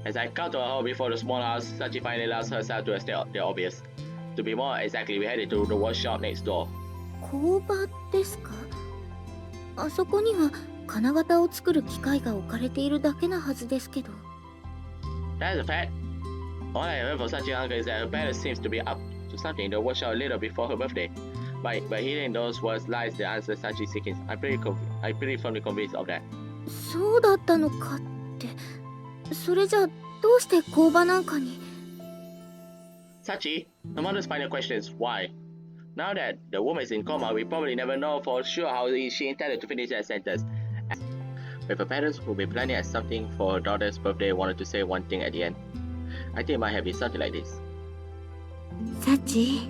As I come to her home before the small house, Sachi finally allows herself to state the obvious. To be more exactly, we headed to the workshop next door. 工場ですか。あそこには金型を作る機械が置かれているだけなはずですけど。 That's a fact. All I heard from Sachi's uncle is that her parents seems to be up to something in the workshop a little before her birthday. But hearing those words lies the answer Sachi's seeking. I'm pretty firmly convinced of that. そうだったのかって。それじゃあどうして工場なんかに。 Sachi, her mother's final question is why? Now that the woman is in coma, we probably never know for sure how she intended to finish that sentence. But her parents who've been planning at something for her daughter's birthday wanted to say one thing at the end. I think it might have been something like this. サチ、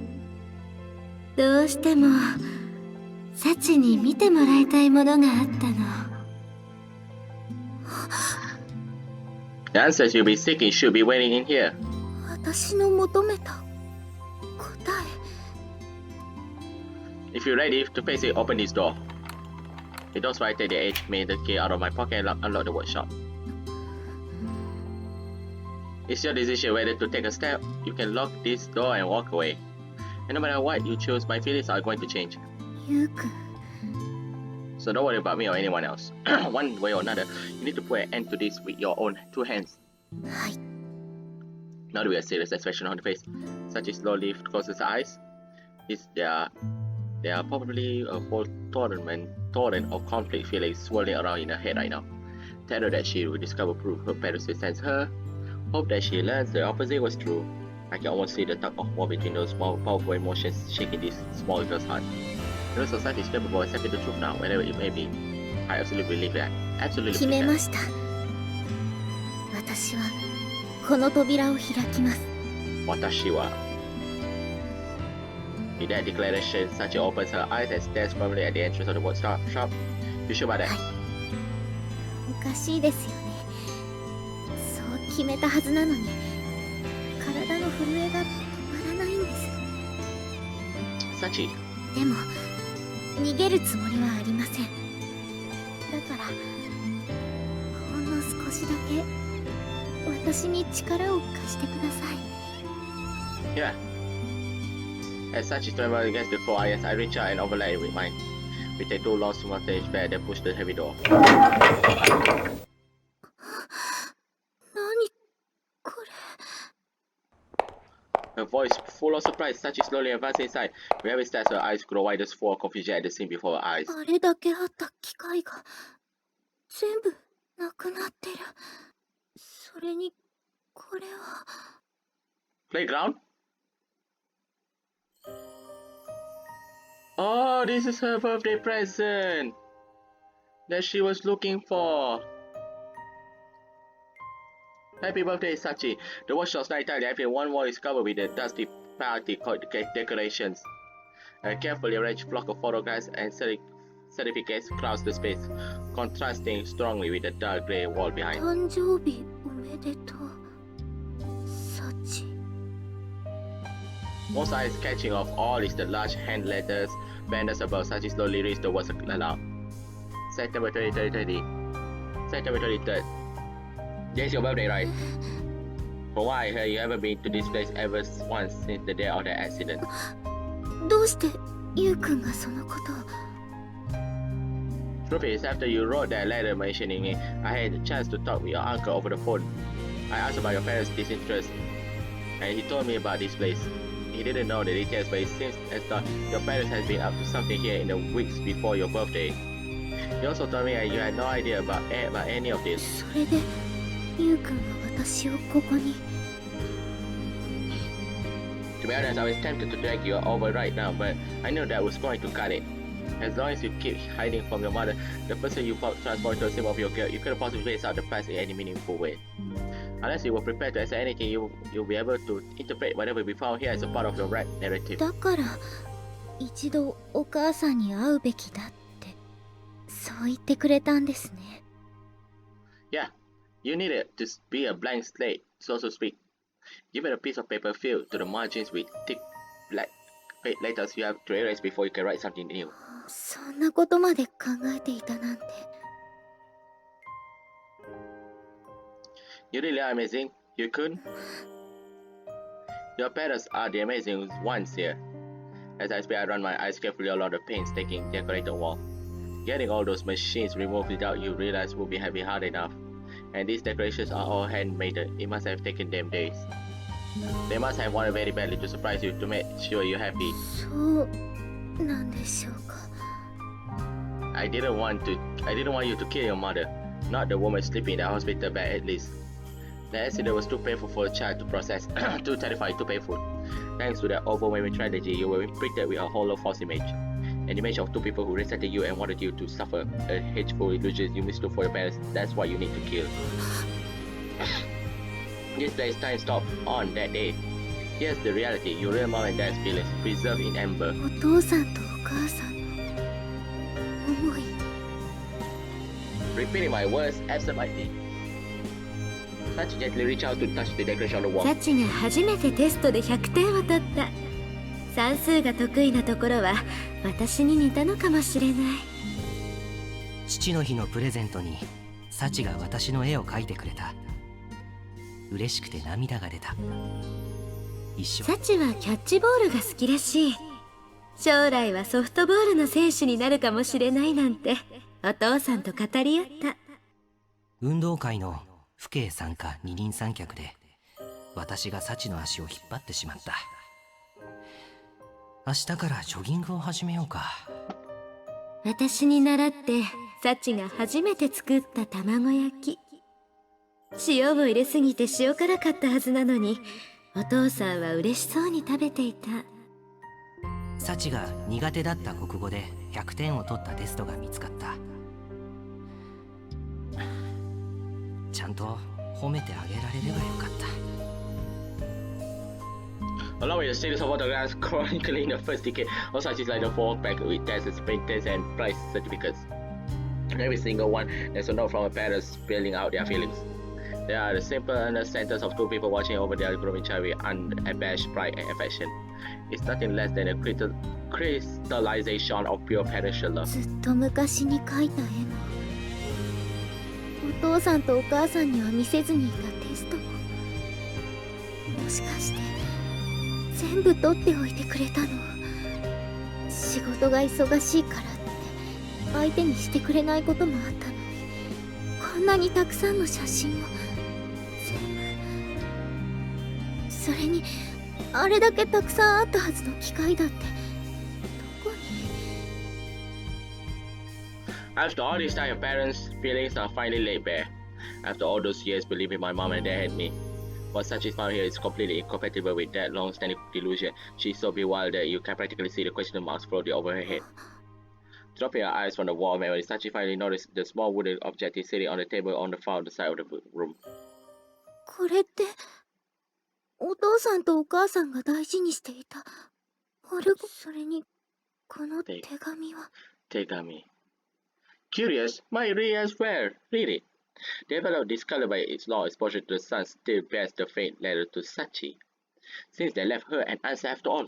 どうしてもサチに見てもらいたいものがあったの。 The answers you'll be seeking should be waiting in here. 私の求めた答え。 If you're ready to face it, open this door. The door's right at the edge. Made the key out of my pocket and unlock the workshop. It's your decision whether to take a step. You can lock this door and walk away. And no matter what you choose, my feelings are going to change. ゆうくん。 So don't worry about me or anyone else. One way or another, you need to put an end to this with your own two hands. はい。Not with a serious expression on the face. Sachi slowly closes her eyes. There are probably a whole torrent of conflict feelings swirling around in her head right now. Terror that she will discover proof her parents will sense her. Hope that she learns the opposite was true. I can almost see the tug of war between those powerful emotions shaking this small girl's heart. You know, society is capable of accepting the truth now, whatever it may be. I absolutely believe that. Absolutely 決 believe めま that. した。私はこの扉を開きます。 Watashi wa. With that declaration, Sachi opens her eyes and stares firmly at the entrance of the bookshop. You sure about that? おかしいですよね。そう決めたはずなのに、体の震えが止まらないんです。 Sachi, でも、逃げるつもりはありません。だから、ほんの少しだけ、私に力を貸してください。 yeah. As Sachi trembles against the floor, I reach out and overlay it with mine. We take two long simultaneous bear then push the heavy door. 何これ。 Her voice full of surprise, Sachi slowly advances inside. Wherever it stands, her eyes grow wider, full of confusion at the scene before her eyes. あれだけあった機械が全部なくなってる。それにこれは Playground? Oh, this is her birthday present that she was looking for. Happy birthday, Sachi. The workshop's not entirely empty. One wall is covered with the dusty party decorations. A carefully arranged flock of photographs and certificates crowds the space, contrasting strongly with the dark grey wall behind. 誕生日おめでとうサチ。 Most eyes catching of all is the large hand letters banners above. Sachi slowly reads the words aloud. September 23rd. September 23rd. Today's your birthday, right? From what I heard, you haven't been to this place ever once since the day of the accident. どうしてユウくんがそのことを。 Truth is, after you wrote that letter mentioning me, I had a chance to talk with your uncle over the phone. I asked about your parents' disinterest, and he told me about this place. He didn't know the details, but it seems as though your parents had been up to something here in the weeks before your birthday. He also told me that you had no idea about any of this. それでユウくんが私をここに。 To be honest, I was tempted to drag you over right now, but I knew that was going to cut it. As long as you keep hiding from your mother, the person you transformed into a symbol of your guilt, you couldn't possibly face out the past in any meaningful way. Unless you were prepared to accept anything, you'll be able to interpret whatever we found here as a part of your right narrative. だから一度お母さんに会うべきだってそう言ってくれたんですね。 Yeah, you needed to be a blank slate, so to speak. Given a piece of paper filled to the margins with thick black letters you have to erase before you can write something new. そんなことまで考えていたなんて。 You really are amazing, you could. Your parents are the amazing ones here. As I speak, I run my eyes carefully along the painstaking decorated wall. Getting all those machines removed without you realize would be hard enough. And these decorations are all handmade. It must have taken them days. They must have wanted very badly to surprise you to make sure you're happy. そうなんでしょうか。 I didn't want you to kill your mother, not the woman sleeping in the hospital bed at least. The accident was too painful for a child to process, too terrifying, too painful. Thanks to that overwhelming tragedy, you were imprinted with a hollow false image. An image of two people who resented you and wanted you to suffer. A hateful illusion you mistook for your parents. That's what you need to kill. This place time stopped on that day. Here's the reality, your real mom and dad's feelings, preserved in amber. お父さんとお母さんの思い。 Repeating my words absentmindedly. Sachi gently reached out to touch the decoration on the wall. サチが初めてテストで100点を取った。算数が得意なところは私に似たのかもしれない。父の日のプレゼントにサチが私の絵を描いてくれた。嬉しくて涙が出た。一緒。サチはキャッチボールが好きらしい。将来はソフトボールの選手になるかもしれないなんてお父さんと語り合った。運動会の父兄参加二人三脚で私がサチの足を引っ張ってしまった。明日からジョギングを始めようか。私に倣ってサチが初めて作った卵焼き。塩を入れすぎて塩辛かったはずなのに、お父さんは嬉しそうに食べていた。サチが苦手だった国語で100点を取ったテストが見つかった。ちゃんと褒めてあげられればよかった。Along with a series of photographs chronicling the first decade of Sachi's life, the fourth back with tests, printers, and prize certificates. Every single one, there's a note from a parent spelling out their feelings. They are the simple earnest sentence of two people watching over their growing child with unabashed pride and affection. It's nothing less than a crystallization of pure parental love. ずっと昔に描いた絵の、お父さんとお母さんには見せずにいたテストも、もしかして全部取っておいてくれたの？仕事が忙しいからって相手にしてくれないこともあったのに、こんなにたくさんの写真を全部。それにあれだけたくさんあったはずの機械だってどこに？ After all this time, your parents' feelings are finally laid bare. After all those years believing my mom and dad had me, what Sachi found here is completely incompatible with that long-standing delusion. She's so bewildered that you can practically see the question marks floating over her head. Dropping her eyes from the wall memory, Sachi finally noticed the small wooden object sitting on the table on the far side of the room. これってお父さんとお母さんが大事にしていたオルゴ。それにこの手紙は。Tegami. Curious, my read as well. Read it. The envelope discolored by its long exposure to the sun still bears the faint letter to Sachi. Since they left her an answer after all.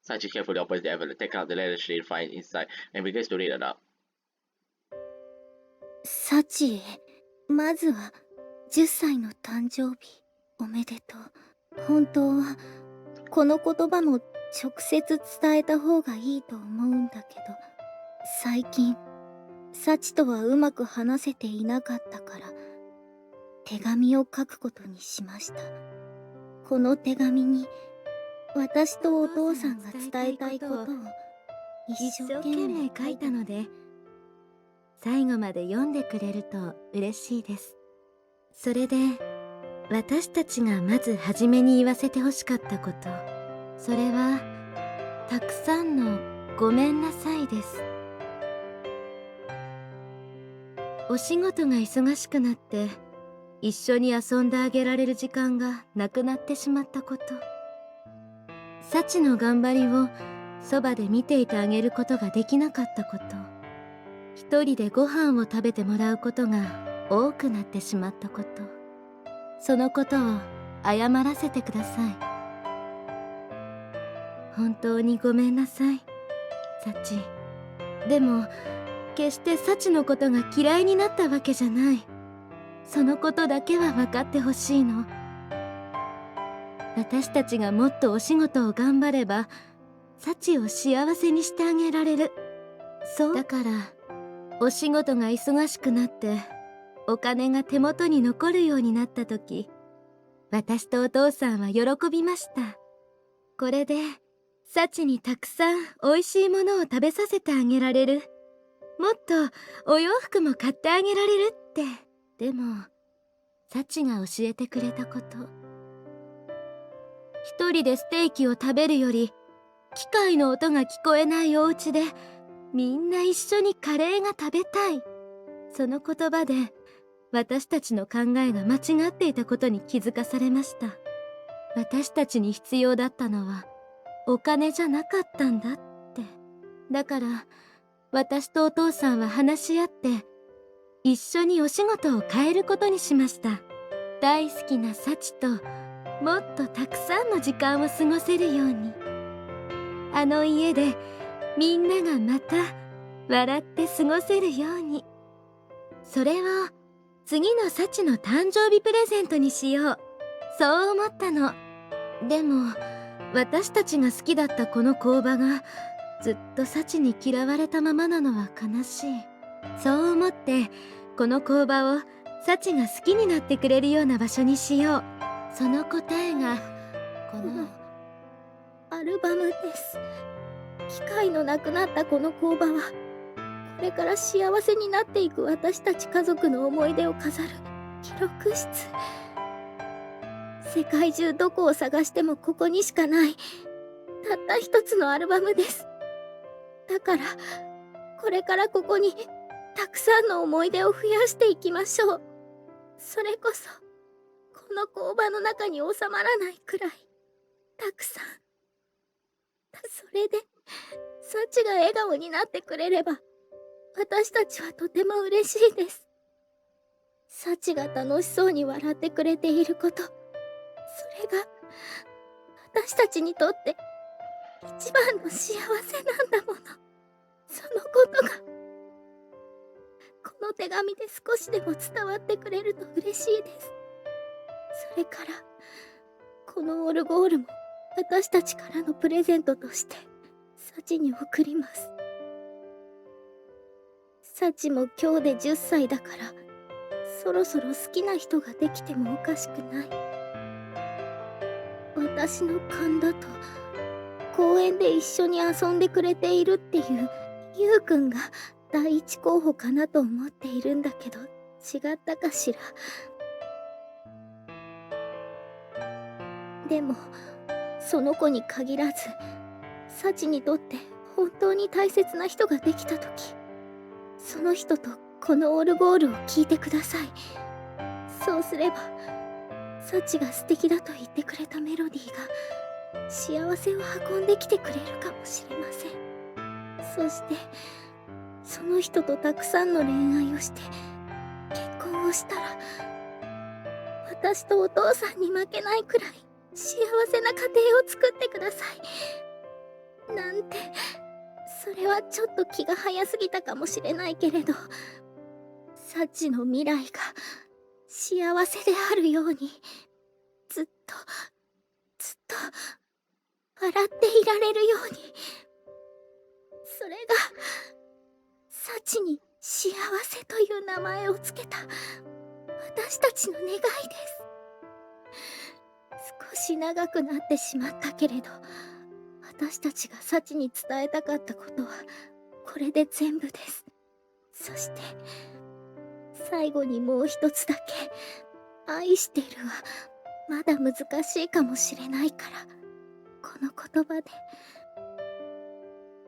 Sachi carefully opens the envelope, takes out the letter she finds inside, and begins to read it out. サチへ、まずは10歳の誕生日おめでとう。本当はこの言葉も直接伝えた方がいいと思うんだけど、最近サチとはうまく話せていなかったから手紙を書くことにしました。この手紙に私とお父さんが伝えたいことを一生懸命書いたので、最後まで読んでくれると嬉しいです。それで私たちがまず初めに言わせてほしかったこと、それはたくさんのごめんなさいです。お仕事が忙しくなって一緒に遊んであげられる時間がなくなってしまったこと、サチの頑張りをそばで見ていてあげることができなかったこと、一人でご飯を食べてもらうことが多くなってしまったこと、そのことを謝らせてください。本当にごめんなさい、サチ。でも決してサチのことが嫌いになったわけじゃない。そのことだけは分かってほしいの。私たちがもっとお仕事を頑張ればサチを幸せにしてあげられる。そうだからお仕事が忙しくなってお金が手元に残るようになった時、私とお父さんは喜びました。これでサチにたくさんおいしいものを食べさせてあげられる。もっとお洋服も買ってあげられるって。でもサチが教えてくれたこと、一人でステーキを食べるより機械の音が聞こえないお家でみんな一緒にカレーが食べたい。その言葉で私たちの考えが間違っていたことに気づかされました。私たちに必要だったのはお金じゃなかったんだって。だから私とお父さんは話し合って一緒にお仕事を変えることにしました。大好きなサチともっとたくさんの時間を過ごせるように、あの家でみんながまた笑って過ごせるように。それを次のサチの誕生日プレゼントにしよう、そう思ったの。でも私たちが好きだったこの工場がずっとサチに嫌われたままなのは悲しい。そう思ってこの工場をサチが好きになってくれるような場所にしよう。その答えがこのアルバムです。機械のなくなったこの工場は、これから幸せになっていく私たち家族の思い出を飾る記録室。世界中どこを探してもここにしかないたった一つのアルバムです。だからこれからここにたくさんの思い出を増やしていきましょう。それこそこの工場の中に収まらないくらいたくさん。それでサチが笑顔になってくれれば私たちはとても嬉しいです。サチが楽しそうに笑ってくれていること、それが私たちにとって一番の幸せなんだもの。そのことがこの手紙で少しでも伝わってくれると嬉しいです。それからこのオルゴールも私たちからのプレゼントとしてサチに贈ります。サチも今日で10歳だから、そろそろ好きな人ができてもおかしくない。私の勘だと公園で一緒に遊んでくれているっていうユウくんが第一候補かなと思っているんだけど、違ったかしら。でもその子に限らず、サチにとって本当に大切な人ができた時、その人とこのオルゴールを聴いてください。そうすればサチが素敵だと言ってくれたメロディーが幸せを運んできてくれるかもしれません。そしてその人とたくさんの恋愛をして結婚をしたら、私とお父さんに負けないくらい幸せな家庭を作ってください。なんて、それはちょっと気が早すぎたかもしれないけれど、サチの未来が幸せであるように、ずっとずっと笑っていられるように。それがサチに幸せという名前をつけた私たちの願いです。少し長くなってしまったけれど、私たちがサチに伝えたかったことはこれで全部です。そして最後にもう一つだけ、愛してるはまだ難しいかもしれないから、この言葉で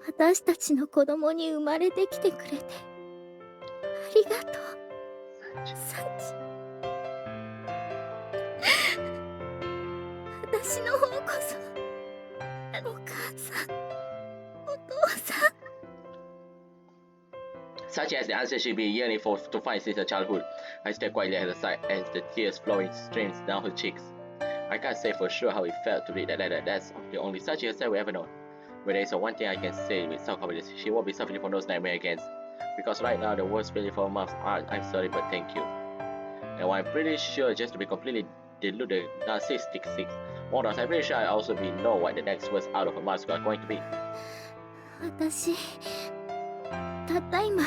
私たちの子供に生まれてきてくれてありがとう、サチ。私の方こそ、お母さん、お父さん。Such as the answer she'd been yearning for to find since her childhood. I stared quietly at her side as the tears flowing streams down her cheeks. I can't say for sure how it felt to read that letter. That's the only Sachi herself will ever know. But there is one thing I can say with some confidence: she won't be suffering from those nightmares again. Because right now the worst feeling for months are I'm sorry but thank you. And while I'm pretty sure just to be completely deluded, narcissistic, more than I'm pretty sure I also know what the next words out of her mouth are going to be. 私、たった今、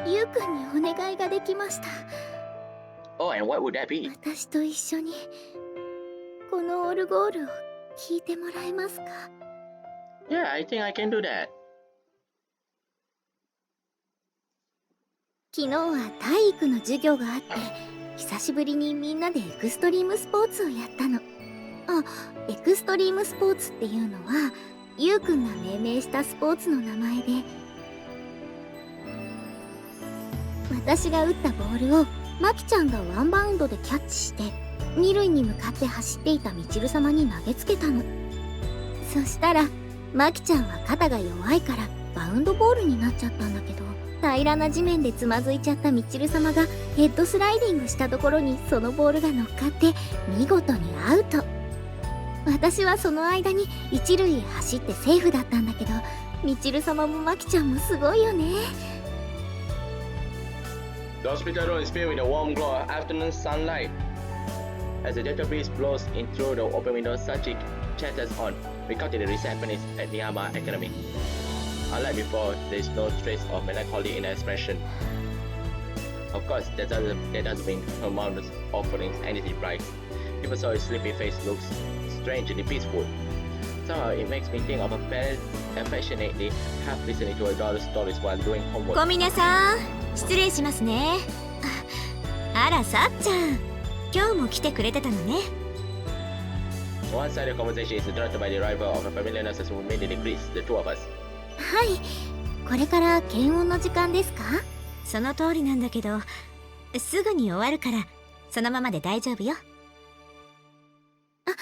ユウくんにお願いができました。Oh, and what would that be? 私と一緒にこのオルゴールを聴いてもらえますか？ Yeah, I think I can do that. 昨日は体育の授業があって、久しぶりにみんなでエクストリームスポーツをやったの。あ、エクストリームスポーツっていうのはユウくんが命名したスポーツの名前で、私が打ったボールをマキちゃんがワンバウンドでキャッチして二塁に向かって走っていたミチル様に投げつけたの。そしたらマキちゃんは肩が弱いからバウンドボールになっちゃったんだけど、平らな地面でつまずいちゃったミチル様がヘッドスライディングしたところにそのボールが乗っかって見事にアウト。私はその間に一塁へ走ってセーフだったんだけど、ミチル様もマキちゃんもすごいよね。The hospital room is filled with a warm glow of afternoon sunlight. As the gentle breeze blows in through the open window, Sachi chatters on, recounting the recent happenings at Nihama Academy. Unlike before, there is no trace of melancholy in her expression. Of course, that doesn't mean her mom was offering anything bright. Even so, his sleepy face looks strangely peaceful. Somehow, it makes me think of a parent affectionately half listening to her daughter's stories while doing homework. 小峰さん、失礼しますね。あら、さっちゃん。今日も来てくれてたのね。One side of the conversation is interrupted by the arrival of a familiar nurse who immediately greets the two of us. はい。これから検温の時間ですか？その通りなんだけど、すぐに終わるから、そのままで大丈夫よ。あ、い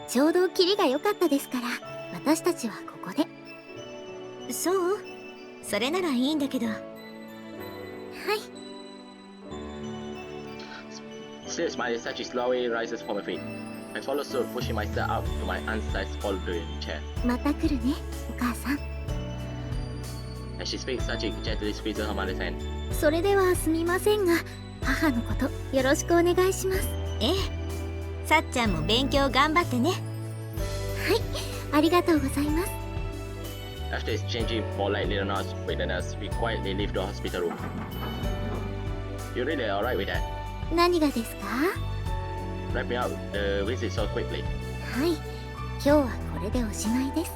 え、ちょうどキリが良かったですから、私たちはここで。そう？それならいいんだけど。はい。Still smiling, Sachi slowly rises from her feet. I follow suit, pushing myself up to my unsized folding chair. また来るね、お母さん。As she speaks, Sachi gently squeezes her mother's hand. それではすみませんが、母のことよろしくお願いします。ええ、さっちゃんも勉強頑張ってね。はい、ありがとうございます。After exchanging polite little nods with the nurse, we quietly leave the hospital room. You really alright with that? 何がですか？ Wrapping up the visit so quickly. はい、今日はこれでおしまいです。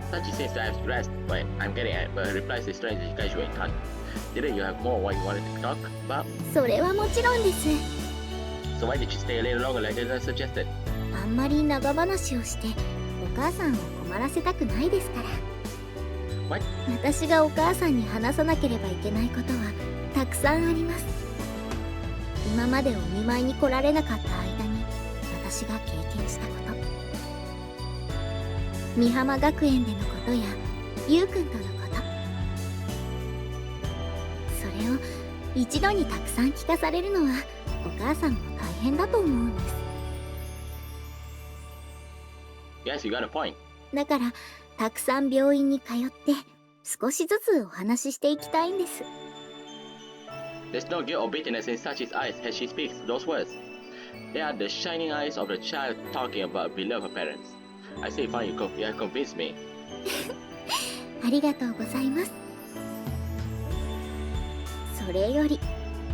Sachi seems to have rest, but I'm getting at, but her replies is strangely casual in tone. Didn't you have more what you wanted to talk about? それはもちろんです。 So why did you stay a little longer like the nurse suggested? あんまり長話をしてお母さんを困らせたくないですから。 What? 私がお母さんに話さなければいけないことはたくさんあります。今までお見舞いに来られなかった間に私が経験したこと、美浜学園でのことやゆうくんとのこと、それを一度にたくさん聞かされるのはお母さんも大変だと思うんです。 Yes, you got a point. だからたくさん病院に通って少しずつお話ししていきたいんです。 There's no guilt or bitterness in Sachi's eyes as she speaks those words. They are the shining eyes of the child talking about beloved parents. I say, fine, you have convinced me. ありがとうございます。それより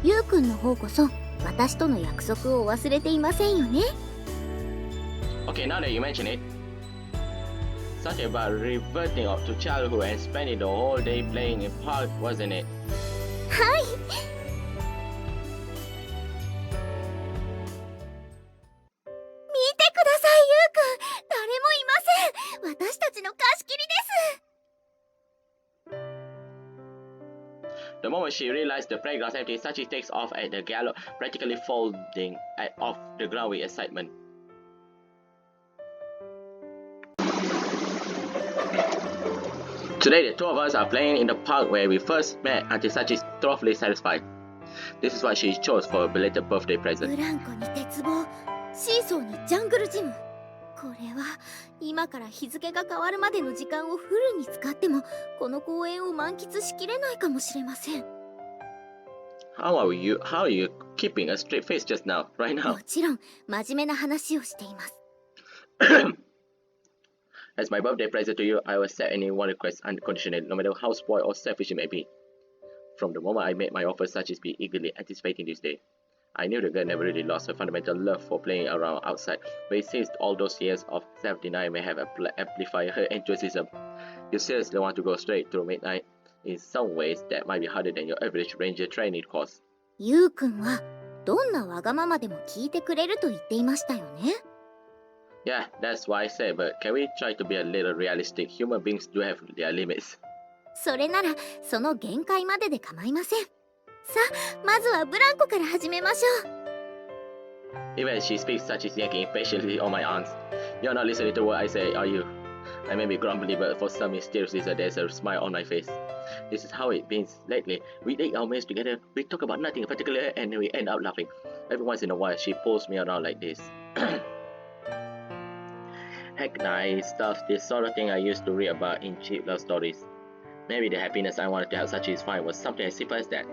ゆうくんの方こそ私との約束を忘れていませんよね。 Okay, now that you mention it, something about reverting to childhood and spending the whole day playing in park, wasn't it? はい。見てください、ゆうくん。誰もいません。私たちの貸し切りです。 The moment she realized the playground's empty, Sachi takes off at the gallop, practically folding off the ground with excitement. Today, the two of us are playing in the park where we first met until Sachi is thoroughly satisfied. This is what she chose for a belated birthday ブ present. ランコに鉄棒、シーソーにジャングルジム。これは今から日付が変わるまでの時間をフルに使ってもこの公園を満喫しきれないかもしれません。 How are you keeping a straight face just now, right now? もちろん真面目な話をしています。 As my birthday present to you, I will accept any one request unconditionally, no matter how spoiled or selfish it may be. From the moment I made my offer, Sachi has been eagerly anticipating this day. I knew the girl never really lost her fundamental love for playing around outside, but it seems all those years of self-denial may have amplified her enthusiasm. You seriously want to go straight through midnight? In some ways, that might be harder than your average ranger training course. ゆうくんはどんなわがままでも聞いてくれると言っていましたよね。 Yeah, that's why I said, but can we try to be a little realistic? Human beings do have their limits. それならその限界までで構いません。さあ、まずはブランコから始めましょう。 Even as she speaks, Sachi is yanking impatiently on my arms. You're not listening to what I say, are you? I may be grumbly, but for some mysterious reason, there's a smile on my face. This is how it's been lately. We take our meals together, we talk about nothing in particular, and we end up laughing. Every once in a while, she pulls me around like this. Heck, nice stuff. This sort of thing I used to read about in cheap love stories. Maybe the happiness I wanted to help Sachi find was something as simple as that.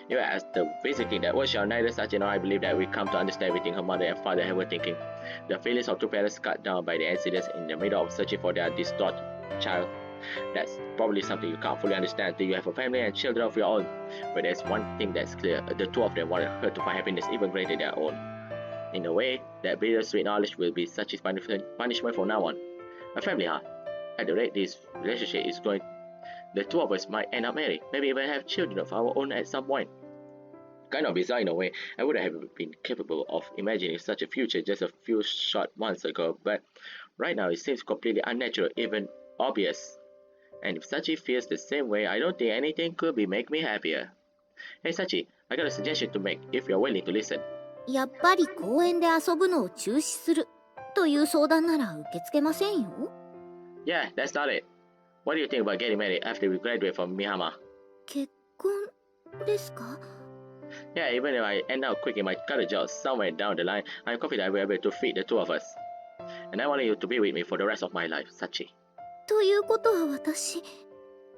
You as the visiting that was shall neither Sachi nor I believe that we come to understand everything her mother and father were thinking. The feelings of two parents cut down by the incidents in the middle of searching for their distraught child. That's probably something you can't fully understand till you have a family and children of your own. But there's one thing that's clear, the two of them wanted her to find happiness even greater than their own. In a way, that bittersweet knowledge will be Sachi's punishment from now on. A family, huh? At the rate this relationship is going, the two of us might end up married, maybe even have children of our own at some point. Kind of bizarre in a way. I wouldn't have been capable of imagining such a future just a few short months ago, but right now it seems completely unnatural, even obvious. And if Sachi feels the same way, I don't think anything could make me happier. Hey Sachi, I got a suggestion to make if you're willing to listen. やっぱり公園で遊ぶのを中止するという相談なら受け付けませんよ。Yeah, that's not it. What do you think about getting married after we graduate from Mihama? 結婚ですか？ Yeah, even if I end up quitting my current job somewhere down the line, I'm confident I will be able to feed the two of us. And I want you to be with me for the rest of my life, Sachi. ということは私、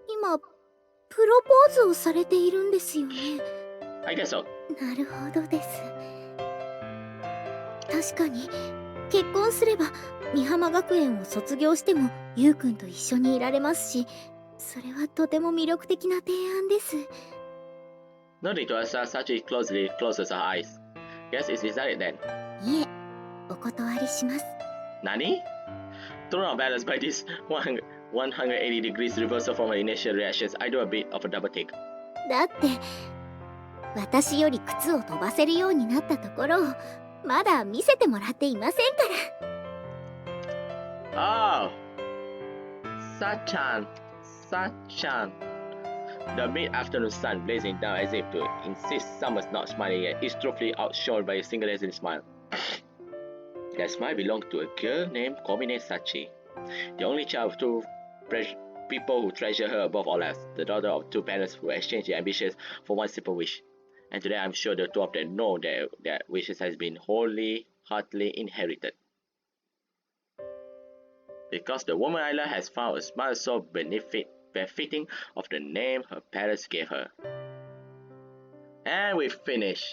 今、プロポーズをされているんですよね。I guess so. なるほどです。確かに、結婚すれば、美浜学園を卒業しても、ゆうくんと一緒にいられますし、それはとても魅力的な提案です。Nodding to us, Sachi closes her eyes. Yes, it's decided then. いえ、お断りします。Nani? Thrown off balance by this 180 degrees reversal from her initial reactions, I do a bit of a double take. だって、私より靴を飛ばせるようになったところを、まだ見せてもらっていませんかOh! ら。Sachan. The mid-afternoon sun blazing down as if to insist summer's not smiling yet is truthfully outshone by a single dazzling smile. That smile belonged to a girl named Komine Sachi, the only child of two people who treasure her above all else, the daughter of two parents who exchange their ambitions for one simple wish. And today I'm sure the two of them know that their wishes has been heartily inherited. Because the woman I love has found a smile so befitting of the name her parents gave her. And we finish.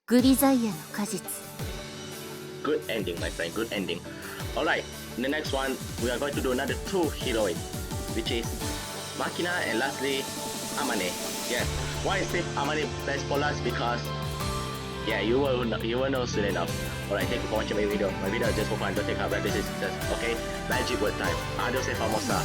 グリザイアの果実。 Good ending, my friend, good ending. Alright, in the next one, we are going to do another two heroines, which is Makina and lastly, Amane. Yes, why is it Amane best for last? Because, yeah, you will know soon enough. Alright, thank you for watching my video. My video is just for fun, don't take our practice as success. Okay, magic word time. Adios e famosa.